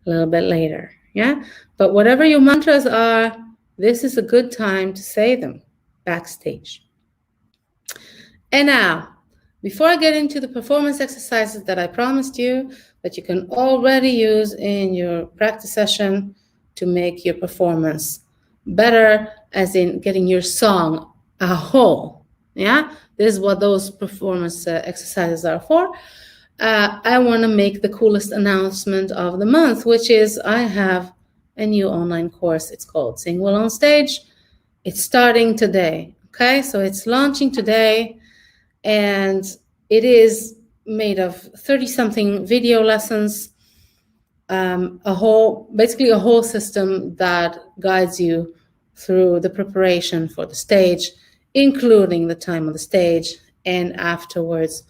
little bit later. Yeah, but whatever your mantras are, this is a good time to say them backstage. And now, before I get into the performance exercises that I promised you that you can already use in your practice session to make your performance better, as in getting your song a whole, yeah? This is what those performance exercises are for. I want to make the coolest announcement of the month, which is I have a new online course. It's called SingWell on Stage. It's starting today, okay? So it's launching today, and it is made of 30-something video lessons, basically a whole system that guides you through the preparation for the stage, including the time on the stage and afterwards.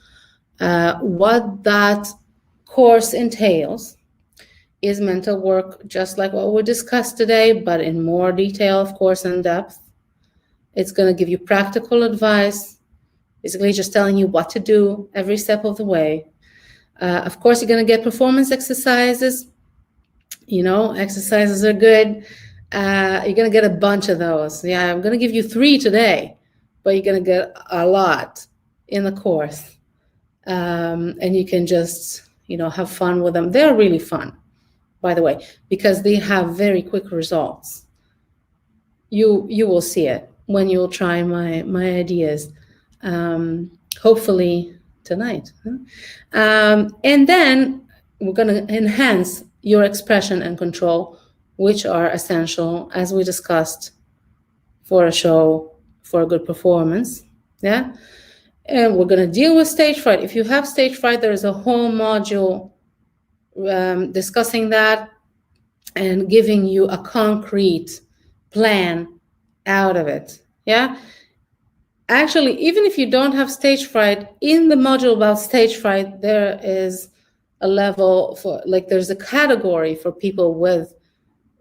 What that course entails is mental work, just like what we discussed today, but in more detail, of course, in depth. It's going to give you practical advice, basically just telling you what to do every step of the way. Of course, you're going to get performance exercises. Exercises are good. You're going to get a bunch of those. Yeah, I'm going to give you 3 today, but you're going to get a lot in the course. And you can just, have fun with them. They're really fun, by the way, because they have very quick results. You will see it when you'll try my ideas, hopefully tonight. And then we're going to enhance your expression and control, which are essential, as we discussed, for a show, for a good performance. Yeah. And we're going to deal with stage fright. If you have stage fright, there is a whole module discussing that and giving you a concrete plan out of it. Yeah. Actually, even if you don't have stage fright, in the module about stage fright, there is a level for, there's a category for people with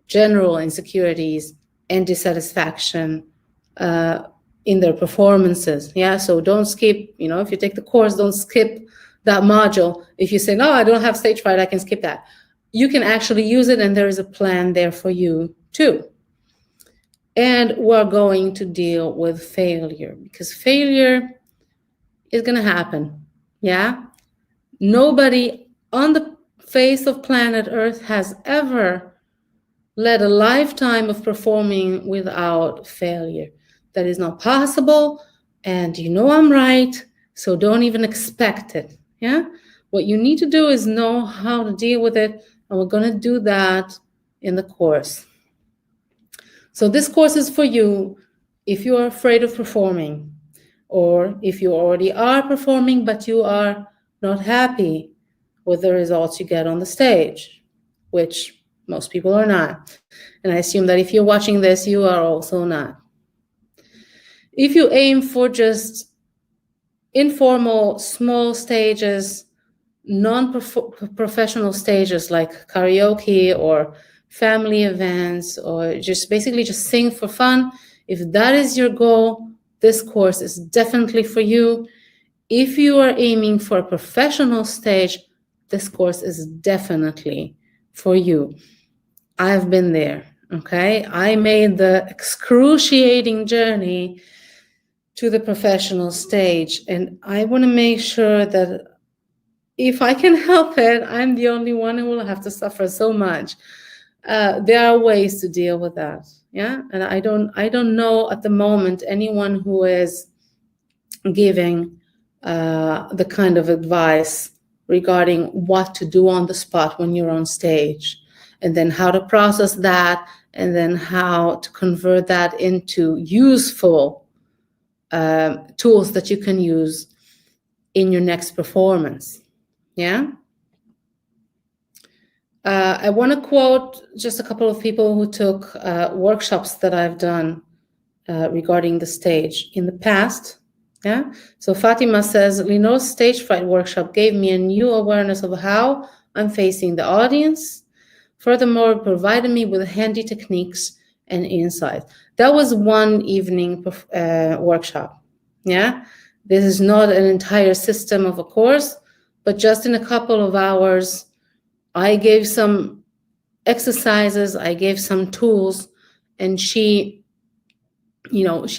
general insecurities and dissatisfaction in their performances. Yeah, so don't skip, if you take the course, don't skip that module. If you say, no, I don't have stage fright, I can skip that. You can actually use it, and there is a plan there for you too. And we're going to deal with failure, because failure is going to happen. Yeah, nobody on the face of planet Earth has ever led a lifetime of performing without failure. That is not possible, and I'm right, so don't even expect it. Yeah, what you need to do is know how to deal with it, and we're going to do that in the course. So this course is for you if you are afraid of performing, or if you already are performing but you are not happy with the results you get on the stage, which most people are not. And I assume that if you're watching this, you are also not. If you aim for just informal, small stages, non-professional stages like karaoke or family events, or just basically just sing for fun, if that is your goal, this course is definitely for you. If you are aiming for a professional stage, this course is definitely for you. I've been there, okay? I made the excruciating journey to the professional stage, and I want to make sure that if I can help it, I'm the only one who will have to suffer so much. There are ways to deal with that, yeah? And I don't know at the moment anyone who is giving the kind of advice regarding what to do on the spot when you're on stage, and then how to process that, and then how to convert that into useful tools that you can use in your next performance. Yeah. I want to quote just a couple of people who took workshops that I've done regarding the stage in the past. Yeah. So Fatima says, Lenore's stage fright workshop gave me a new awareness of how I'm facing the audience. Furthermore, it provided me with handy techniques and insights. That was one evening workshop. Yeah. This is not an entire system of a course, but just in a couple of hours, I gave some exercises, I gave some tools, and she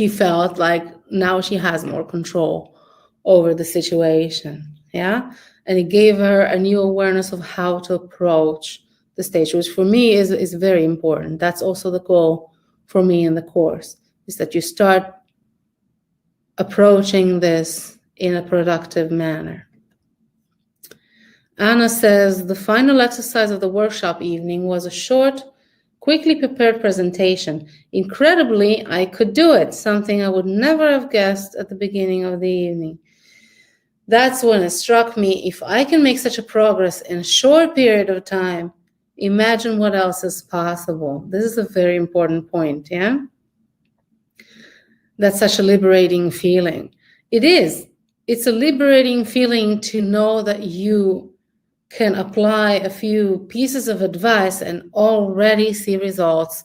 felt like now she has more control over the situation. Yeah. And it gave her a new awareness of how to approach the stage, which for me is very important. That's also the goal for me in the course, is that you start approaching this in a productive manner. Anna says, the final exercise of the workshop evening was a short, quickly prepared presentation. Incredibly, I could do it, something I would never have guessed at the beginning of the evening. That's when it struck me, if I can make such a progress in a short period of time, imagine what else is possible. This is a very important point, yeah? That's such a liberating feeling. It is. It's a liberating feeling to know that you can apply a few pieces of advice and already see results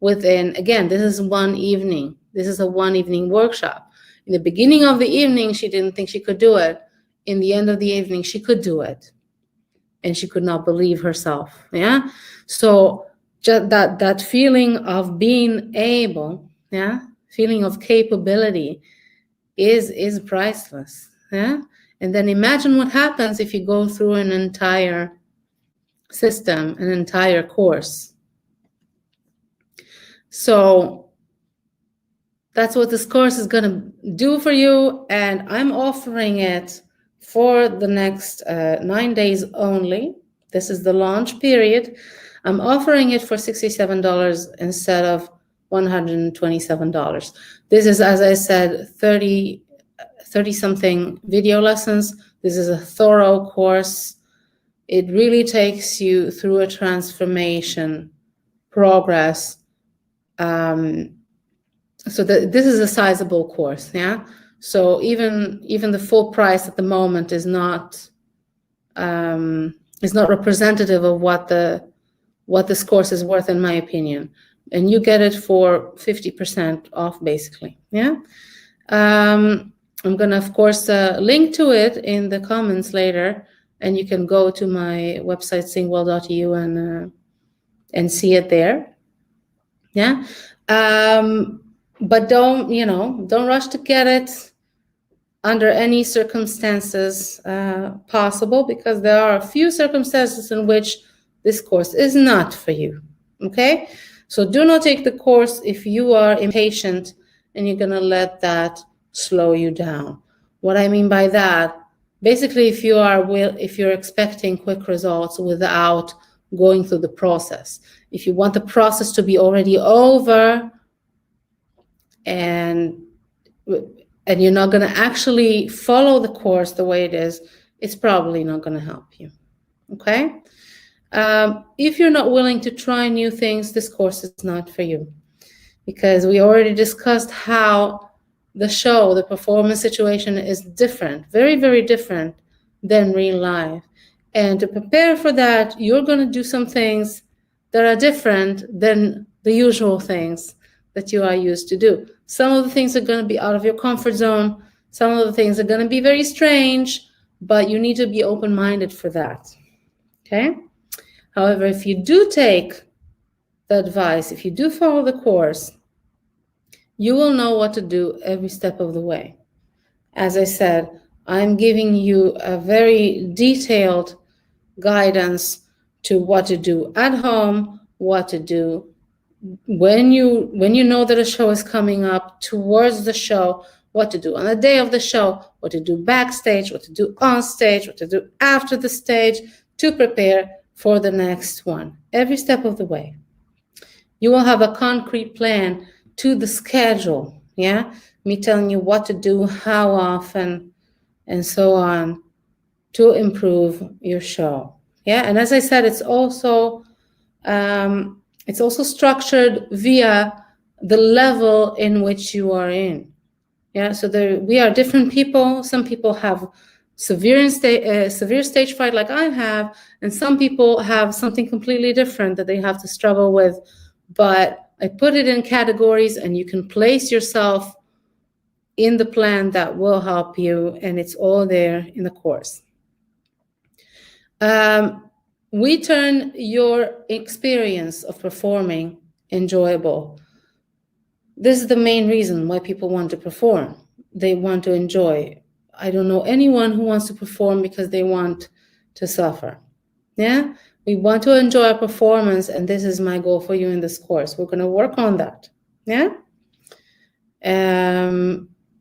within, again, this is one evening. This is a one evening workshop. In the beginning of the evening, she didn't think she could do it. In the end of the evening, she could do it. And she could not believe herself, yeah? So just that feeling of being able, yeah? Feeling of capability is priceless, yeah? And then imagine what happens if you go through an entire system, an entire course. So that's what this course is going to do for you. And I'm offering it for the next 9 days only. This is the launch period. I'm offering it for $67 instead of $127. This is, as I said, 30-something video lessons. This is a thorough course. It really takes you through a transformation progress. So this is a sizable course, yeah? So even the full price at the moment is not representative of what this course is worth, in my opinion. And you get it for 50% off, basically, yeah? I'm going to, of course, link to it in the comments later, and you can go to my website, singwell.eu, and see it there. Yeah. But don't rush to get it under any circumstances possible, because there are a few circumstances in which this course is not for you. Okay. So do not take the course if you are impatient and you're going to let that slow you down. What I mean by that, basically, if you're expecting quick results without going through the process, if you want the process to be already over and you're not going to actually follow the course the way it is, it's probably not going to help you. Okay? If you're not willing to try new things, this course is not for you, because we already discussed how the performance situation is different, very, very different than real life. And to prepare for that, you're going to do some things that are different than the usual things that you are used to do. Some of the things are going to be out of your comfort zone. Some of the things are going to be very strange, but you need to be open-minded for that. Okay? However, if you do take the advice, if you do follow the course, you will know what to do every step of the way. As I said, I'm giving you a very detailed guidance to what to do at home, what to do when you know that a show is coming up, towards the show, what to do on the day of the show, what to do backstage, what to do on stage, what to do after the stage to prepare for the next one, every step of the way. You will have a concrete plan to the schedule, yeah? Me telling you what to do, how often, and so on to improve your show, yeah? And as I said, it's also structured via the level in which you are in, yeah? So we are different people. Some people have severe stage fright like I have, and some people have something completely different that they have to struggle with. But I put it in categories, and you can place yourself in the plan that will help you, and it's all there in the course. We turn your experience of performing enjoyable. This is the main reason why people want to perform. They want to enjoy. I don't know anyone who wants to perform because they want to suffer. Yeah, we want to enjoy our performance, and this is my goal for you in this course. We're going to work on that. Yeah.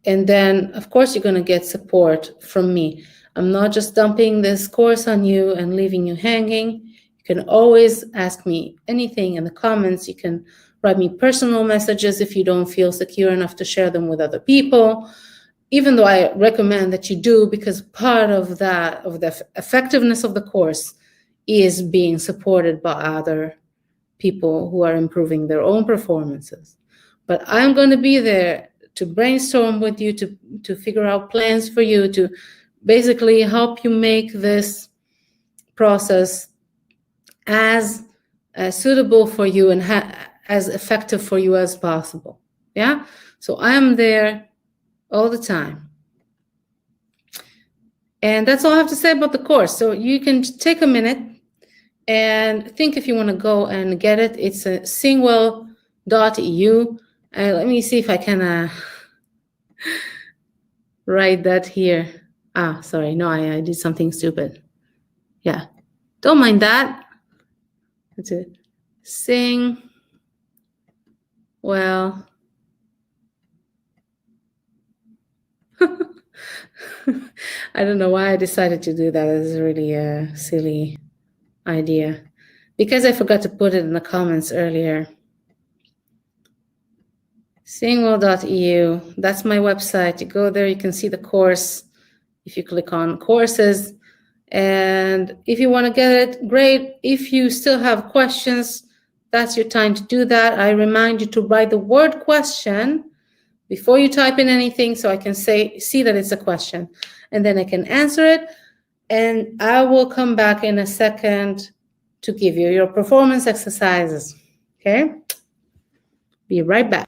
And then, of course, you're going to get support from me. I'm not just dumping this course on you and leaving you hanging. You can always ask me anything in the comments. You can write me personal messages if you don't feel secure enough to share them with other people, even though I recommend that you do, because part of that, of the effectiveness of the course, is being supported by other people who are improving their own performances. But I'm going to be there to brainstorm with you, to figure out plans for you, to basically help you make this process as suitable for you and as effective for you as possible. Yeah? So I'm there all the time. And that's all I have to say about the course. So you can take a minute and think if you want to go and get it. It's a SingWell.eu. Let me see if I can write that here. Sorry, no, I did something stupid. Yeah, don't mind that. It's a SingWell. I don't know why I decided to do that. It's really a silly idea because I forgot to put it in the comments earlier. SingWell.eu, that's my website. You go there, you can see the course if you click on courses. And if you want to get it, great. If you still have questions, that's your time to do that. I remind you to write the word question before you type in anything so I can see that it's a question. And then I can answer it. And I will come back in a second to give you your performance exercises. Okay? Be right back.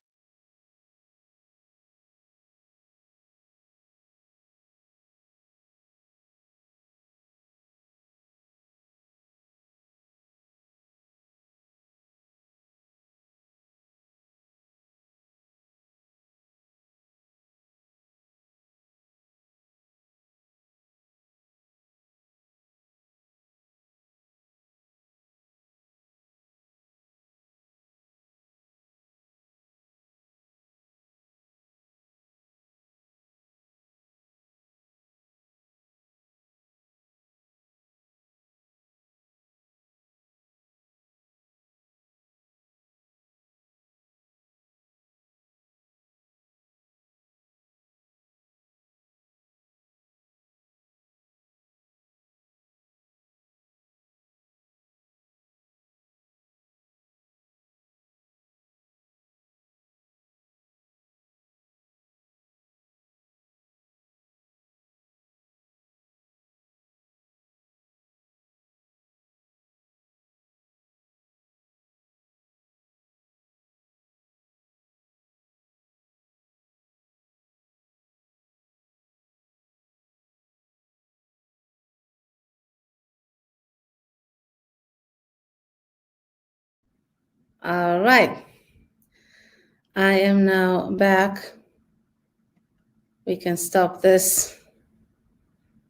All right. I am now back. We can stop this.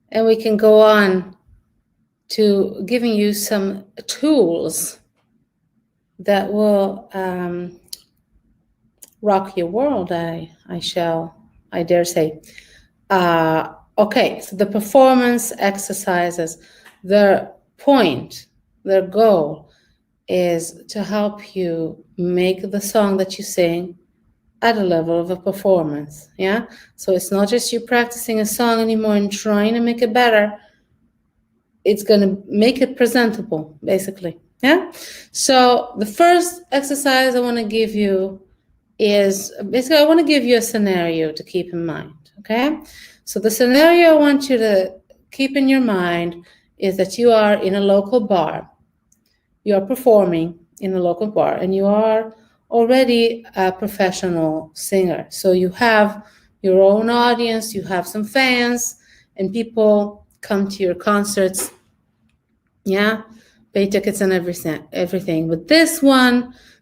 And we can go on to giving you some tools that will rock your world, I dare say. Okay, so the performance exercises, their point, their goal is to help you make the song that you sing at a level of a performance. Yeah, so it's not just you practicing a song anymore and trying to make it better. It's going to make it presentable, basically. Yeah, so the first exercise I want to give you is basically I want to give you a scenario to keep in mind. Okay, so the scenario I want you to keep in your mind is that you are in a local bar. You are performing in a local bar, and you are already a professional singer. So you have your own audience, you have some fans, and people come to your concerts. Yeah, pay tickets and everything. But this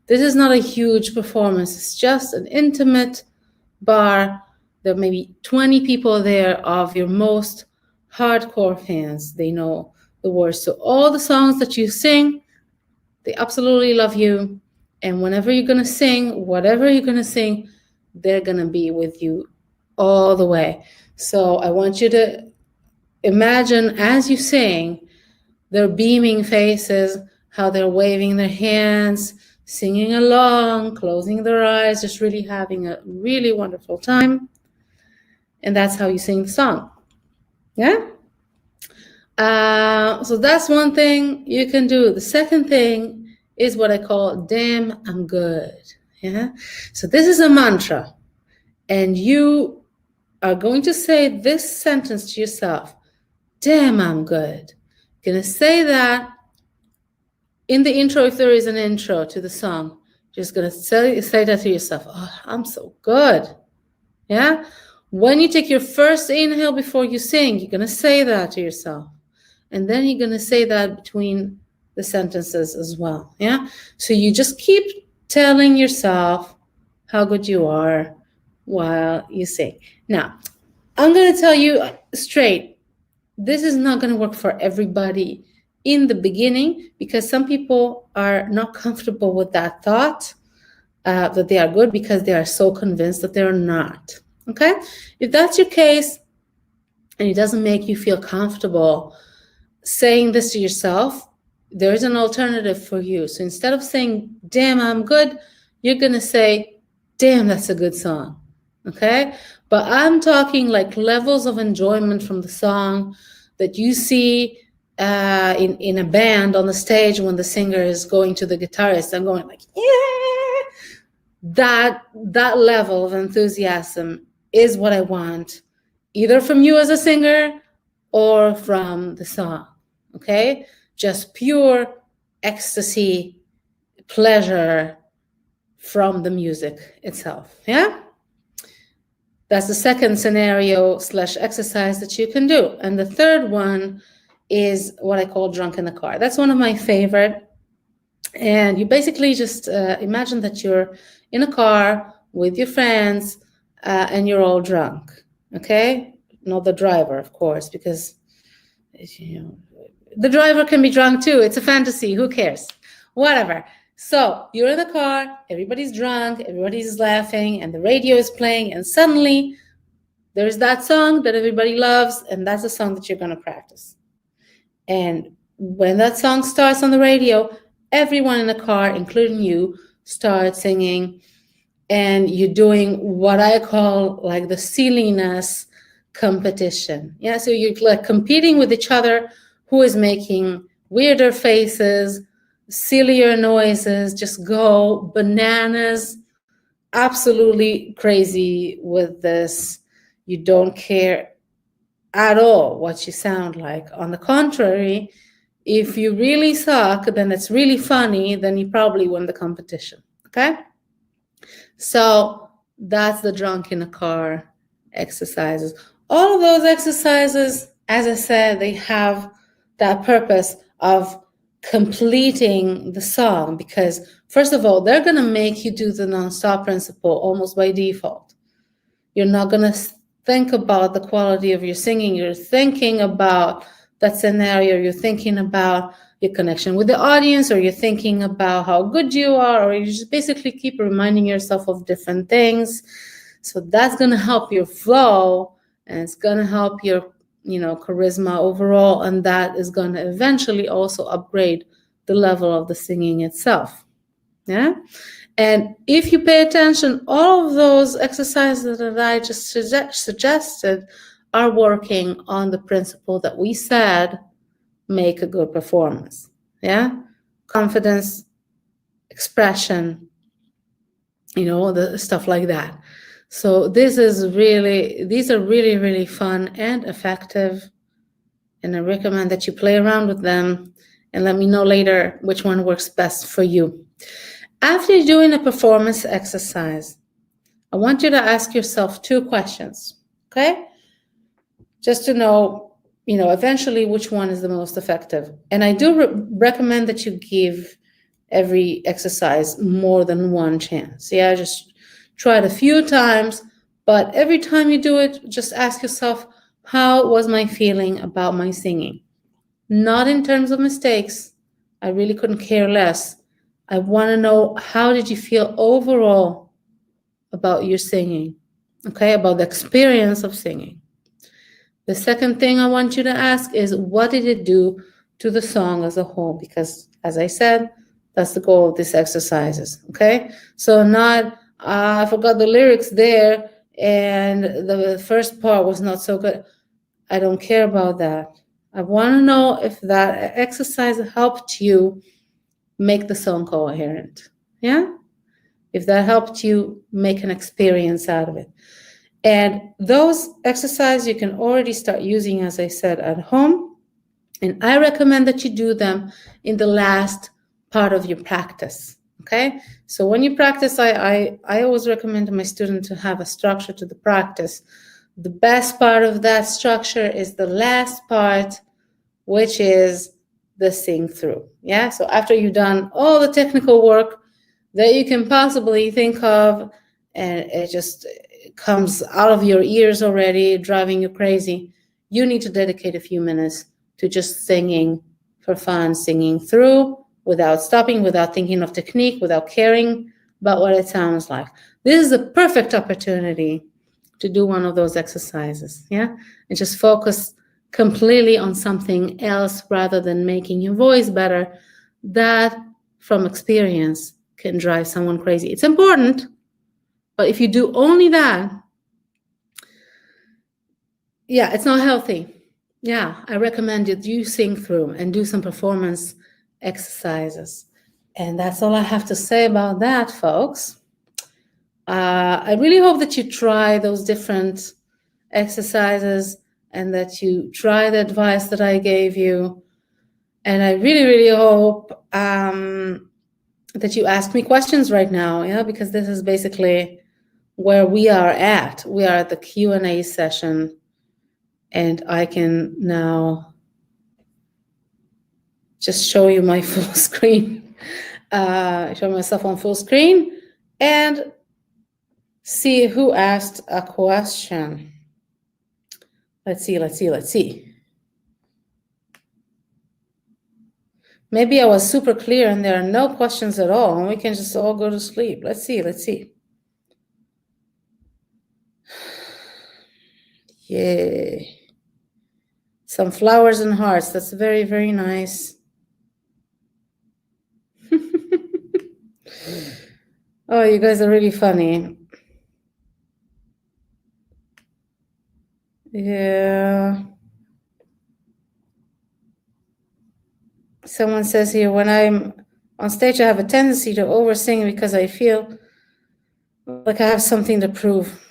is not a huge performance. It's just an intimate bar. There may be 20 people there of your most hardcore fans. They know the words to all the songs that you sing. They absolutely love you. And whenever you're going to sing, whatever you're going to sing, they're going to be with you all the way. So I want you to imagine as you sing, their beaming faces, how they're waving their hands, singing along, closing their eyes, just really having a really wonderful time. And that's how you sing the song. Yeah? So that's one thing you can do. The second thing is what I call, damn, I'm good. Yeah? So this is a mantra. And you are going to say this sentence to yourself, damn, I'm good. You're going to say that in the intro, if there is an intro to the song. You're just going to say that to yourself, oh, I'm so good. Yeah? When you take your first inhale before you sing, you're going to say that to yourself. And then you're going to say that between the sentences as well. Yeah? So you just keep telling yourself how good you are while you sing. Now, I'm going to tell you straight, this is not going to work for everybody in the beginning, because some people are not comfortable with that thought that they are good, because they are so convinced that they're not. Okay? If that's your case and it doesn't make you feel comfortable saying this to yourself, there's an alternative for you. So instead of saying, damn, I'm good, you're going to say, damn, that's a good song. Okay? But I'm talking like levels of enjoyment from the song that you see in a band on the stage when the singer is going to the guitarist and going like, yeah. That level of enthusiasm is what I want, either from you as a singer or from the song. Okay? Just pure ecstasy, pleasure from the music itself. Yeah? That's the second scenario / exercise that you can do. And the third one is what I call drunk in the car. That's one of my favorite. And you basically just imagine that you're in a car with your friends and you're all drunk. Okay? Not the driver, of course, because the driver can be drunk too. It's a fantasy. Who cares? Whatever. So you're in the car, everybody's drunk, everybody's laughing, and the radio is playing, and suddenly there's that song that everybody loves, and that's the song that you're going to practice. And when that song starts on the radio, everyone in the car, including you, starts singing, and you're doing what I call like the silliness competition. Yeah, so you're like competing with each other, who is making weirder faces, sillier noises, just go bananas, absolutely crazy with this. You don't care at all what you sound like. On the contrary, if you really suck, then it's really funny, then you probably win the competition. Okay? So that's the drunk in a car exercises. All of those exercises, as I said, they have that purpose of completing the song, because first of all, they're going to make you do the non-stop principle almost by default. You're not going to think about the quality of your singing. You're thinking about that scenario. You're thinking about your connection with the audience, or you're thinking about how good you are, or you just basically keep reminding yourself of different things. So that's going to help your flow and it's going to help your, charisma overall, and that is going to eventually also upgrade the level of the singing itself. Yeah. And if you pay attention, all of those exercises that I just suggested are working on the principle that we said make a good performance. Yeah. Confidence, expression, the stuff like that. So these are really, really fun and effective. And I recommend that you play around with them and let me know later which one works best for you. After you're doing a performance exercise, I want you to ask yourself 2 questions, okay? Just to know, eventually which one is the most effective. And I do recommend that you give every exercise more than one chance. Yeah, just try it a few times, but every time you do it, just ask yourself, how was my feeling about my singing? Not in terms of mistakes. I really couldn't care less. I want to know, how did you feel overall about your singing? Okay, about the experience of singing. The second thing I want you to ask is, what did it do to the song as a whole? Because, as I said, that's the goal of these exercises, okay? So not, I forgot the lyrics there, and the first part was not so good. I don't care about that. I want to know if that exercise helped you make the song coherent, yeah? If that helped you make an experience out of it. And those exercises you can already start using, as I said, at home. And I recommend that you do them in the last part of your practice, okay? So when you practice, I always recommend to my students to have a structure to the practice. The best part of that structure is the last part, which is the sing through, yeah? So after you've done all the technical work that you can possibly think of, and it just comes out of your ears already, driving you crazy, you need to dedicate a few minutes to just singing for fun, singing through without stopping, without thinking of technique, without caring about what it sounds like. This is a perfect opportunity to do one of those exercises, yeah? And just focus completely on something else rather than making your voice better. That, from experience, can drive someone crazy. It's important, but if you do only that, yeah, it's not healthy. Yeah, I recommend you sing through and do some performance exercises. And that's all I have to say about that, folks. I really hope that you try those different exercises and that you try the advice that I gave you. And I really, really hope that you ask me questions right now, yeah, because this is basically where we are at. We are at the Q&A session, and I can now just show you my full screen, show myself on full screen, and see who asked a question. Let's see. Maybe I was super clear and there are no questions at all, and we can just all go to sleep. Let's see. Yay. Some flowers and hearts. That's very, very nice. Oh, you guys are really funny. Yeah. Someone says here, when I'm on stage, I have a tendency to oversing because I feel like I have something to prove.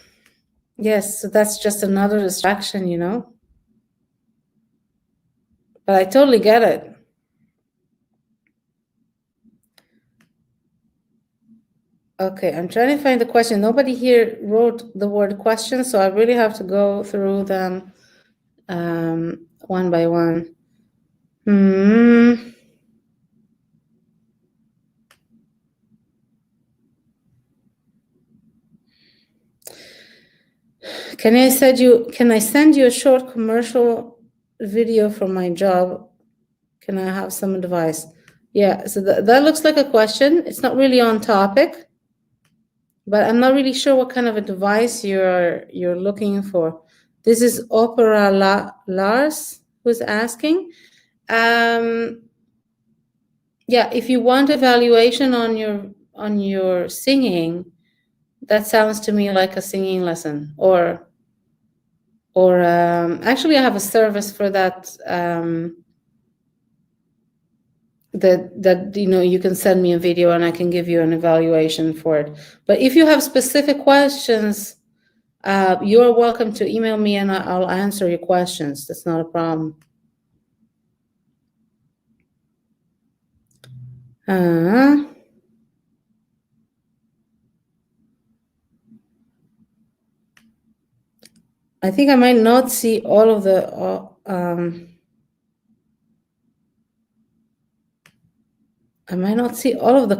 Yes, so that's just another distraction, you know? But I totally get it. Okay, I'm trying to find the question. Nobody here wrote the word question, so I really have to go through them one by one. Can I send you a short commercial video for my job? Can I have some advice? Yeah, so that looks like a question. It's not really on topic, but I'm not really sure what kind of advice you're looking for. This is Opera Lars who's asking. Yeah, if you want evaluation on your singing, that sounds to me like a singing lesson, or actually I have a service for that. That you can send me a video and I can give you an evaluation for it. But if you have specific questions, you're welcome to email me and I'll answer your questions. That's not a problem. I think I might not see all of the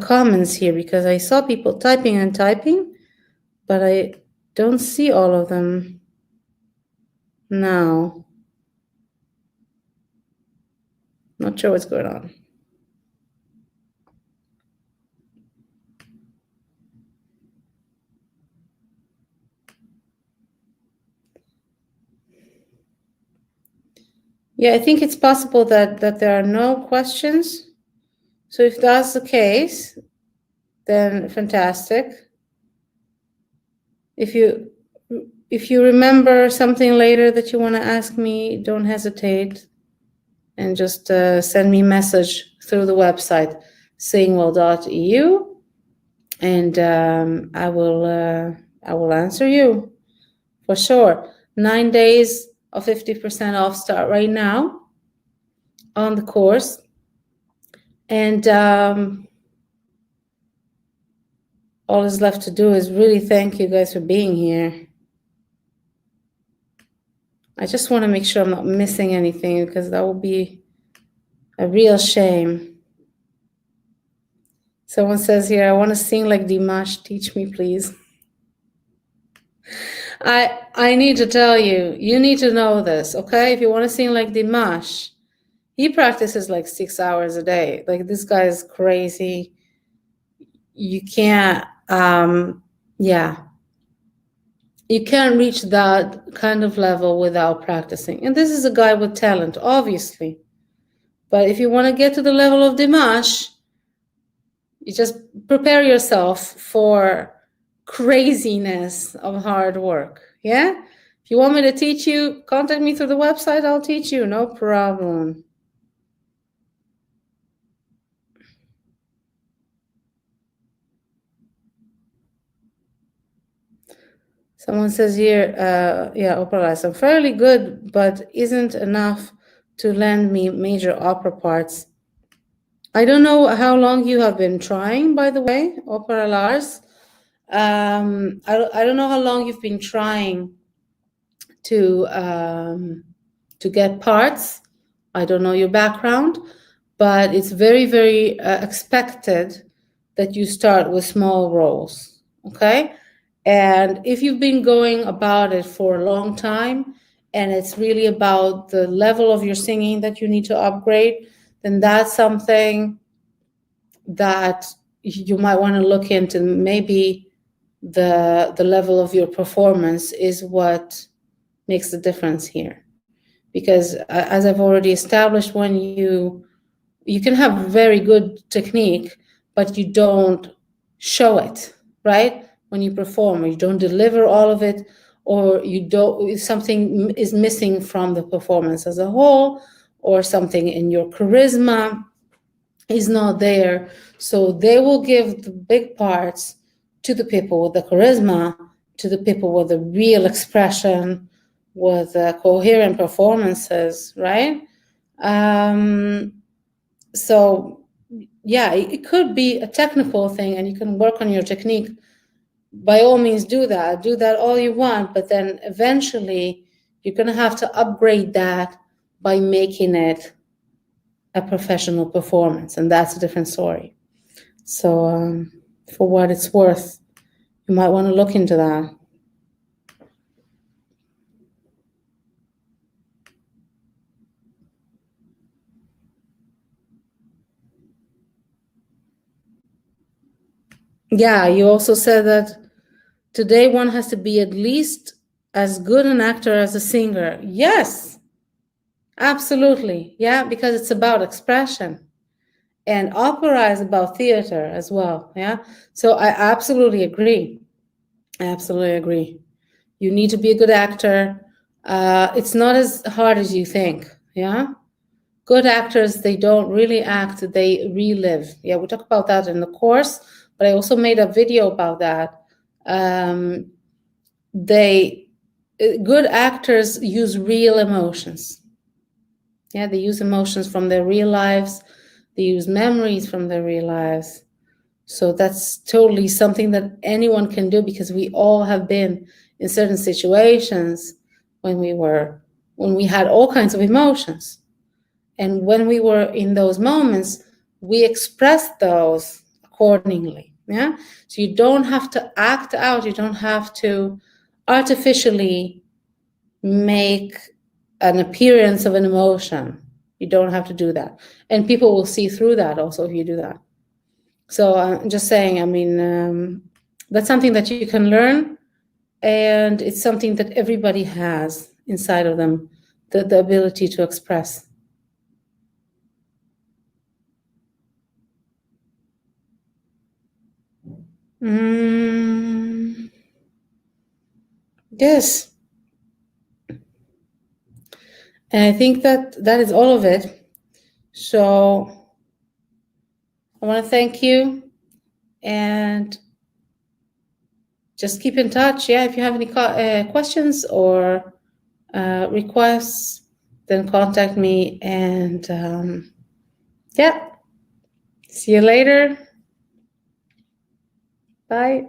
comments here because I saw people typing and typing, but I don't see all of them now. Not sure what's going on. Yeah, I think it's possible that there are no questions. So if that's the case, then fantastic. If you remember something later that you want to ask me, don't hesitate and just send me a message through the website singwell.eu, and I will answer you for sure. 9 days of 50% off start right now on the course, and all is left to do is really thank you guys for being here. I just want to make sure I'm not missing anything because that would be a real shame. Someone says here, I want to sing like Dimash. Teach me, please. I need to tell you, you need to know this, okay? If you want to sing like Dimash, he practices like 6 hours a day. Like, this guy is crazy. You can't, you can't reach that kind of level without practicing. And this is a guy with talent, obviously. But if you want to get to the level of Dimash, you just prepare yourself for craziness of hard work. Yeah? If you want me to teach you, contact me through the website. I'll teach you. No problem. Someone says here, opera lesson. Fairly good, but isn't enough to lend me major opera parts. I don't know how long you have been trying, by the way, Opera Lars. I don't know how long you've been trying to get parts. I don't know your background, but it's very, very expected that you start with small roles, okay? And if you've been going about it for a long time and it's really about the level of your singing that you need to upgrade, then that's something that you might want to look into. Maybe the level of your performance is what makes the difference here. Because as I've already established, when you can have very good technique, but you don't show it, right? When you perform, or you don't deliver all of it, or something is missing from the performance as a whole, or something in your charisma is not there. So they will give the big parts to the people with the charisma, to the people with the real expression, with coherent performances, right? So yeah, it could be a technical thing and you can work on your technique. By all means, do that all you want, but then eventually you're going to have to upgrade that by making it a professional performance, and that's a different story. So for what it's worth, you might want to look into that. Yeah, you also said that today one has to be at least as good an actor as a singer? Yes, absolutely. Yeah, because it's about expression. And opera is about theater as well. Yeah. So I absolutely agree. I absolutely agree. You need to be a good actor. It's not as hard as you think. Yeah. Good actors, they don't really act, they relive. Yeah, we talk about that in the course, but I also made a video about that. Good actors use real emotions. Yeah, they use emotions from their real lives. They use memories from their real lives. So that's totally something that anyone can do, because we all have been in certain situations when we had all kinds of emotions. And when we were in those moments, we expressed those accordingly. Yeah. So you don't have to act out. You don't have to artificially make an appearance of an emotion. You don't have to do that. And people will see through that also if you do that. So I'm just saying, I mean, that's something that you can learn, and it's something that everybody has inside of them, the ability to express. Yes. And I think that is all of it. So I want to thank you, and just keep in touch. Yeah, if you have any questions or requests, then contact me. And yeah, see you later. Bye.